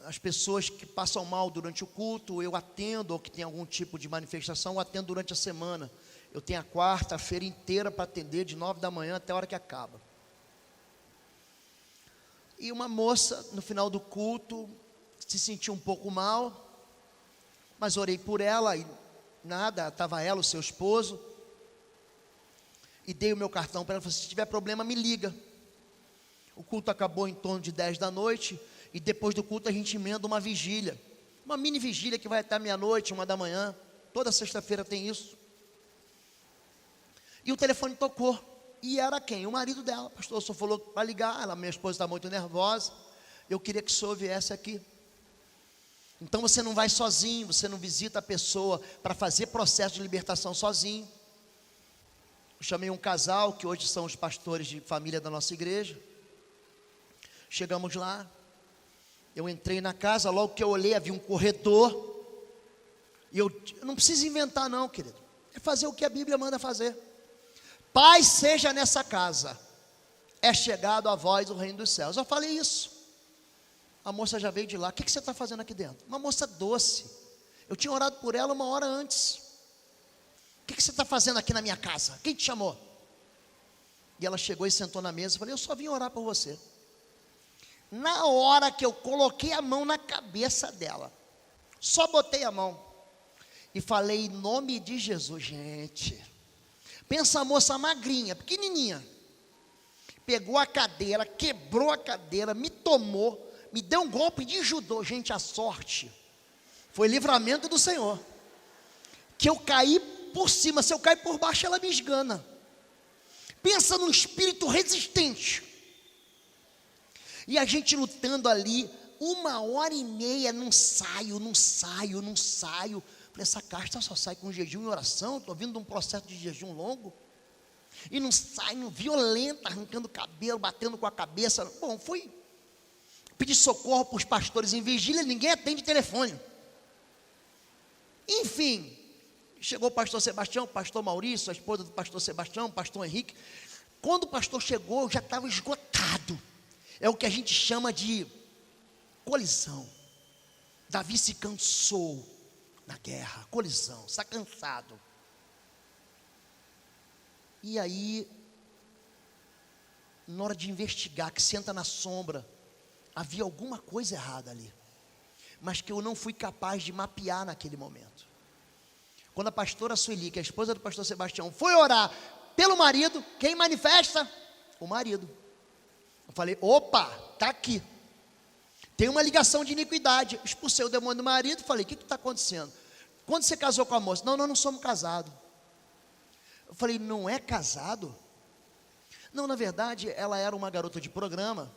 Speaker 1: as pessoas que passam mal durante o culto, eu atendo, ou que tem algum tipo de manifestação, eu atendo durante a semana. Eu tenho a quarta-feira inteira para atender, de 9 da manhã até a hora que acaba. E uma moça, no final do culto, se sentiu um pouco mal, mas orei por ela e nada, estava ela, o seu esposo, e dei o meu cartão para ela, falei: se tiver problema, me liga. O culto acabou em torno de 10 da noite, e depois do culto a gente emenda uma vigília, uma mini vigília que vai até meia-noite, 1 da manhã, toda sexta-feira tem isso. E o telefone tocou, e era quem? O marido dela. O pastor só falou para ligar, minha esposa está muito nervosa, eu queria que o senhor viesse aqui. Então você não vai sozinho, você não visita a pessoa para fazer processo de libertação sozinho. Eu chamei um casal, que hoje são os pastores de família da nossa igreja. Chegamos lá, eu entrei na casa, logo que eu olhei havia um corredor, e eu não preciso inventar não, querido, é fazer o que a Bíblia manda fazer. Paz seja nessa casa, é chegado a vós o reino dos céus. Eu falei isso. A moça já veio de lá. O que você está fazendo aqui dentro? Uma moça doce. Eu tinha orado por ela 1 hora antes. O que você está fazendo aqui na minha casa? Quem te chamou? E ela chegou e sentou na mesa. Eu falei: eu só vim orar por você. Na hora que eu coloquei a mão na cabeça dela, só botei a mão e falei: em nome de Jesus. Gente, pensa a moça magrinha, pequenininha, pegou a cadeira, quebrou a cadeira, me tomou, me deu um golpe de judô. Gente, a sorte foi livramento do Senhor, que eu caí por cima. Se eu cair por baixo, ela me esgana. Pensa num espírito resistente. E a gente lutando ali 1 hora e meia, não saio. Falei, essa casta só sai com jejum e oração, estou vindo de um processo de jejum longo. E não sai, não, violenta, arrancando cabelo, batendo com a cabeça. Bom, fui pedir socorro para os pastores em vigília, ninguém atende telefone. Enfim, chegou o pastor Sebastião, o pastor Maurício, a esposa do pastor Sebastião, o pastor Henrique. Quando o pastor chegou, eu já estava esgotado. É o que a gente chama de colisão. Davi se cansou na guerra, colisão, está cansado. E aí, na hora de investigar, que senta na sombra, havia alguma coisa errada ali, mas que eu não fui capaz de mapear naquele momento. Quando a pastora Sueli, que é a esposa do pastor Sebastião, foi orar pelo marido, quem manifesta? O marido. Eu falei, opa, está aqui. Tem uma ligação de iniquidade. Expulsei o demônio do marido, falei, o que está acontecendo? Quando você casou com a moça? Não, nós não somos casados. Eu falei, não é casado? Não, na verdade, ela era uma garota de programa.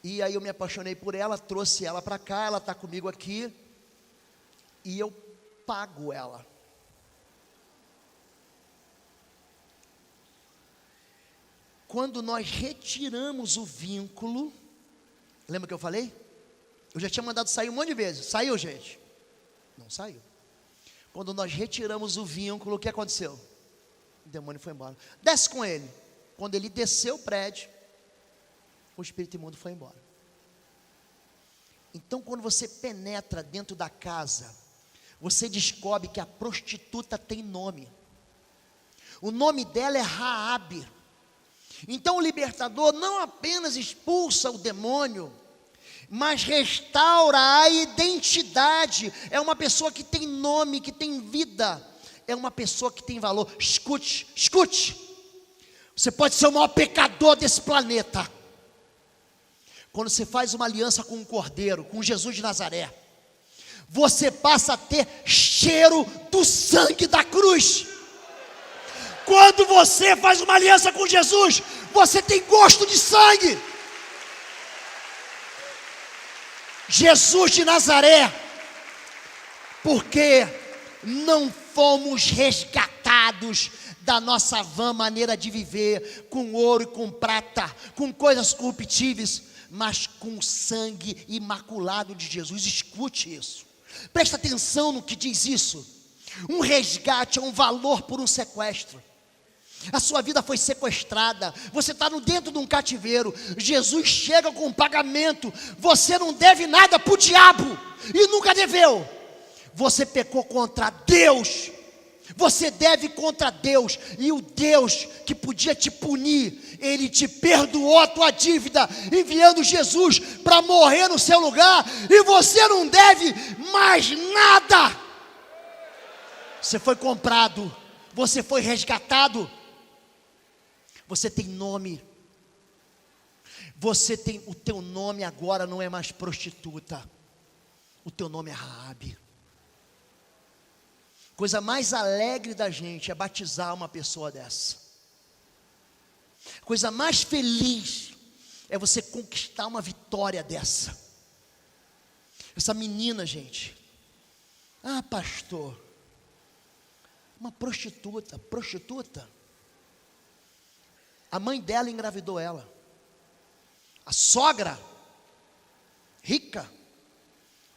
Speaker 1: E aí eu me apaixonei por ela, trouxe ela para cá, ela está comigo aqui. E eu pago ela. Quando nós retiramos o vínculo, lembra que eu falei? Eu já tinha mandado sair um monte de vezes. Saiu, gente? Não saiu. Quando nós retiramos o vínculo, o que aconteceu? O demônio foi embora. Desce com ele. Quando ele desceu o prédio, o espírito imundo foi embora. Então, quando você penetra dentro da casa, você descobre que a prostituta tem nome. O nome dela é Raabe. Então o libertador não apenas expulsa o demônio, mas restaura a identidade. É uma pessoa que tem nome, que tem vida. É uma pessoa que tem valor. Escute, escute. Você pode ser o maior pecador desse planeta. Quando você faz uma aliança com um cordeiro, com Jesus de Nazaré, você passa a ter cheiro do sangue da cruz. Quando você faz uma aliança com Jesus, você tem gosto de sangue. Jesus de Nazaré, porque não fomos resgatados da nossa vã maneira de viver, com ouro e com prata, com coisas corruptíveis, mas com o sangue imaculado de Jesus. Escute isso, presta atenção no que diz isso. Um resgate é um valor por um sequestro. A sua vida foi sequestrada, você está dentro de um cativeiro. Jesus chega com um pagamento. Você não deve nada para o diabo, e nunca deveu. Você pecou contra Deus, você deve contra Deus. E o Deus que podia te punir, Ele te perdoou a tua dívida, enviando Jesus para morrer no seu lugar. E você não deve mais nada. Você foi comprado, você foi resgatado. Você tem nome. Você tem, o teu nome agora não é mais prostituta. O teu nome é Raabe. Coisa mais alegre da gente é batizar uma pessoa dessa. Coisa mais feliz é você conquistar uma vitória dessa. Essa menina, gente. Ah, pastor, uma prostituta. A mãe dela engravidou ela. A sogra, rica,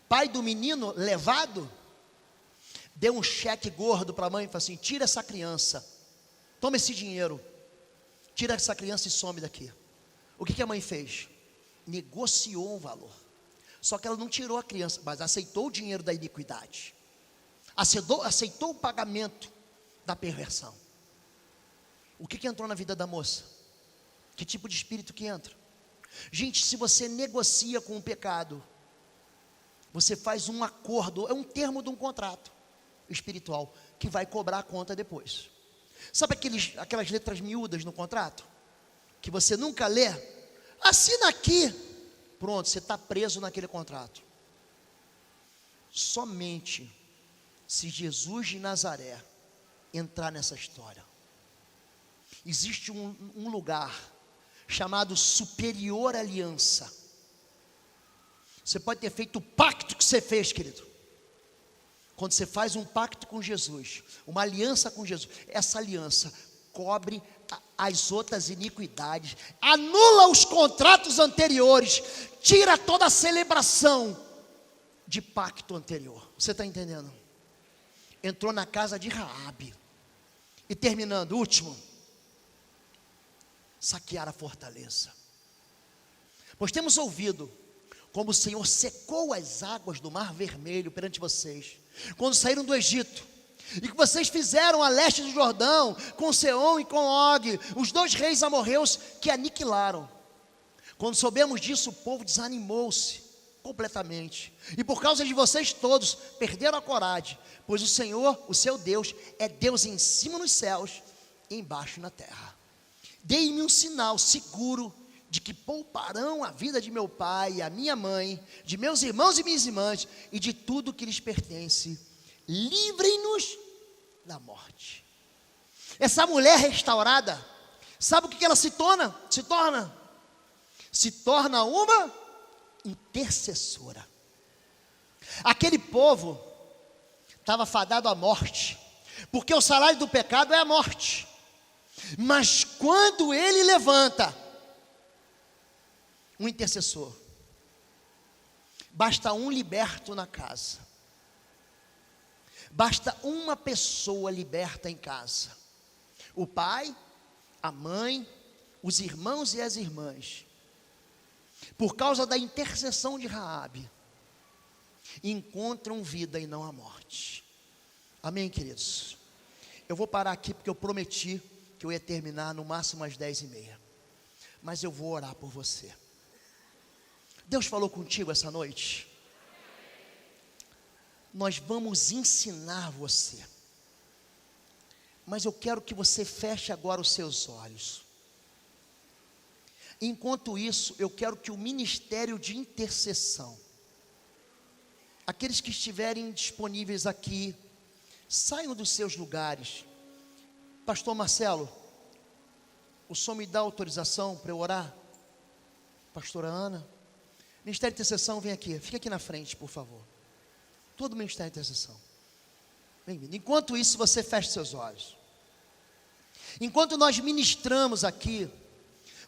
Speaker 1: pai do menino levado, deu um cheque gordo para a mãe e falou assim: tira essa criança, toma esse dinheiro, tira essa criança e some daqui. O que a mãe fez? Negociou um valor. Só que ela não tirou a criança, mas aceitou o dinheiro da iniquidade, aceitou o pagamento da perversão. O que entrou na vida da moça? Que tipo de espírito que entra? Gente, se você negocia com o pecado, você faz um acordo, é um termo de um contrato espiritual, que vai cobrar a conta depois. Sabe aquelas letras miúdas no contrato? Que você nunca lê? Assina aqui. Pronto, você está preso naquele contrato. Somente se Jesus de Nazaré entrar nessa história. Existe um lugar chamado superior aliança. Você pode ter feito o pacto que você fez, querido, quando você faz um pacto com Jesus, uma aliança com Jesus, essa aliança cobre as outras iniquidades, anula os contratos anteriores, tira toda a celebração de pacto anterior. Você está entendendo? Entrou na casa de Raabe. E terminando, último, saquear a fortaleza. Pois temos ouvido como o Senhor secou as águas do Mar Vermelho perante vocês, quando saíram do Egito, e que vocês fizeram a leste do Jordão, com Seom e com Og, os 2 reis amorreus que aniquilaram. Quando soubemos disso, o povo desanimou-se completamente, e por causa de vocês todos, perderam a coragem, pois o Senhor, o seu Deus, é Deus em cima nos céus e embaixo na terra. Dei-me um sinal seguro de que pouparão a vida de meu pai e a minha mãe, de meus irmãos e minhas irmãs, e de tudo que lhes pertence. Livrem-nos da morte. Essa mulher restaurada, sabe o que ela se torna? Se torna uma intercessora. Aquele povo estava fadado à morte, porque o salário do pecado é a morte. Mas quando ele levanta um intercessor, basta um liberto na casa, basta uma pessoa liberta em casa, o pai, a mãe, os irmãos e as irmãs, por causa da intercessão de Raabe, encontram vida e não a morte. Amém, queridos? Eu vou parar aqui porque eu prometi que eu ia terminar no máximo às 10h30, mas eu vou orar por você. Deus falou contigo essa noite? Nós vamos ensinar você, mas eu quero que você feche agora os seus olhos. Enquanto isso, eu quero que o ministério de intercessão, aqueles que estiverem disponíveis aqui, saiam dos seus lugares. Pastor Marcelo, o senhor me dá autorização para eu orar? Pastora Ana, ministério de intercessão, vem aqui, fica aqui na frente, por favor. Todo o ministério de intercessão. Bem-vindo. Enquanto isso, você fecha seus olhos. Enquanto nós ministramos aqui,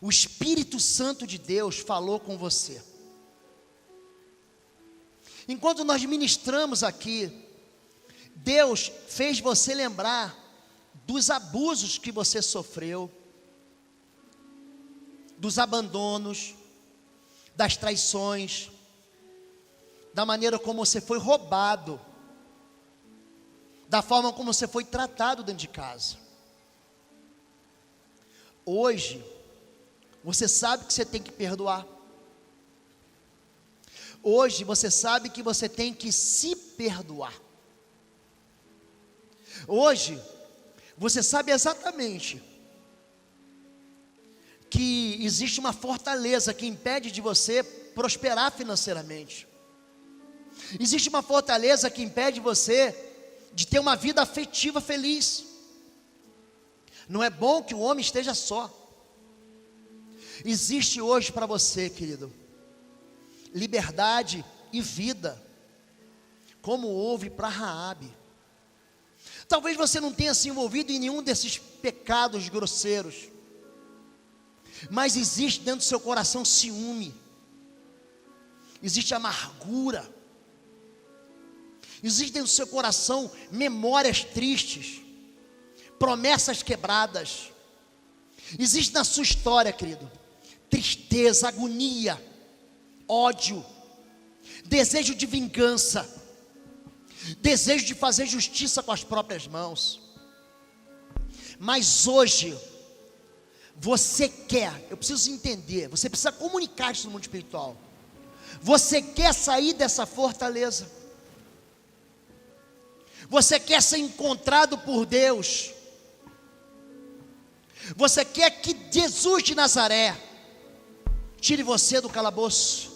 Speaker 1: o Espírito Santo de Deus falou com você. Enquanto nós ministramos aqui, Deus fez você lembrar dos abusos que você sofreu, dos abandonos, das traições, da maneira como você foi roubado, da forma como você foi tratado dentro de casa. Hoje, você sabe que você tem que perdoar. Hoje, você sabe que você tem que se perdoar. Hoje, você sabe exatamente que existe uma fortaleza que impede de você prosperar financeiramente. Existe uma fortaleza que impede você de ter uma vida afetiva feliz. Não é bom que o homem esteja só. Existe hoje para você, querido, liberdade e vida, como houve para Raabe. Talvez você não tenha se envolvido em nenhum desses pecados grosseiros, mas existe dentro do seu coração ciúme, existe amargura, existe dentro do seu coração memórias tristes, promessas quebradas. Existe na sua história, querido, tristeza, agonia, ódio, desejo de vingança, desejo de fazer justiça com as próprias mãos. Mas hoje, você quer, eu preciso entender, você precisa comunicar isso no mundo espiritual. Você quer sair dessa fortaleza? Você quer ser encontrado por Deus? Você quer que Jesus de Nazaré tire você do calabouço?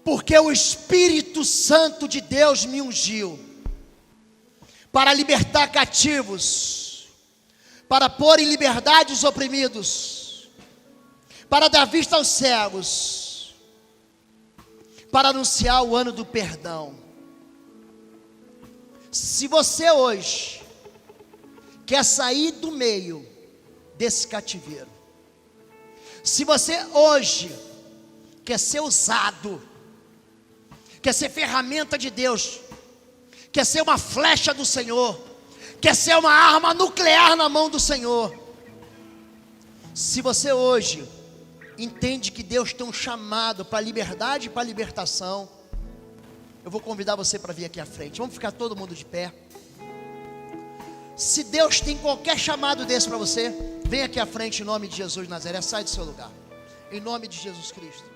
Speaker 1: Porque o Espírito Santo de Deus me ungiu para libertar cativos, para pôr em liberdade os oprimidos, para dar vista aos cegos, para anunciar o ano do perdão. Se você hoje quer sair do meio desse cativeiro, se você hoje quer ser usado, quer ser ferramenta de Deus, quer ser uma flecha do Senhor, quer ser uma arma nuclear na mão do Senhor, se você hoje entende que Deus tem um chamado para liberdade e para libertação, eu vou convidar você para vir aqui à frente. Vamos ficar todo mundo de pé. Se Deus tem qualquer chamado desse para você, vem aqui à frente em nome de Jesus de Nazaré. Sai do seu lugar, em nome de Jesus Cristo.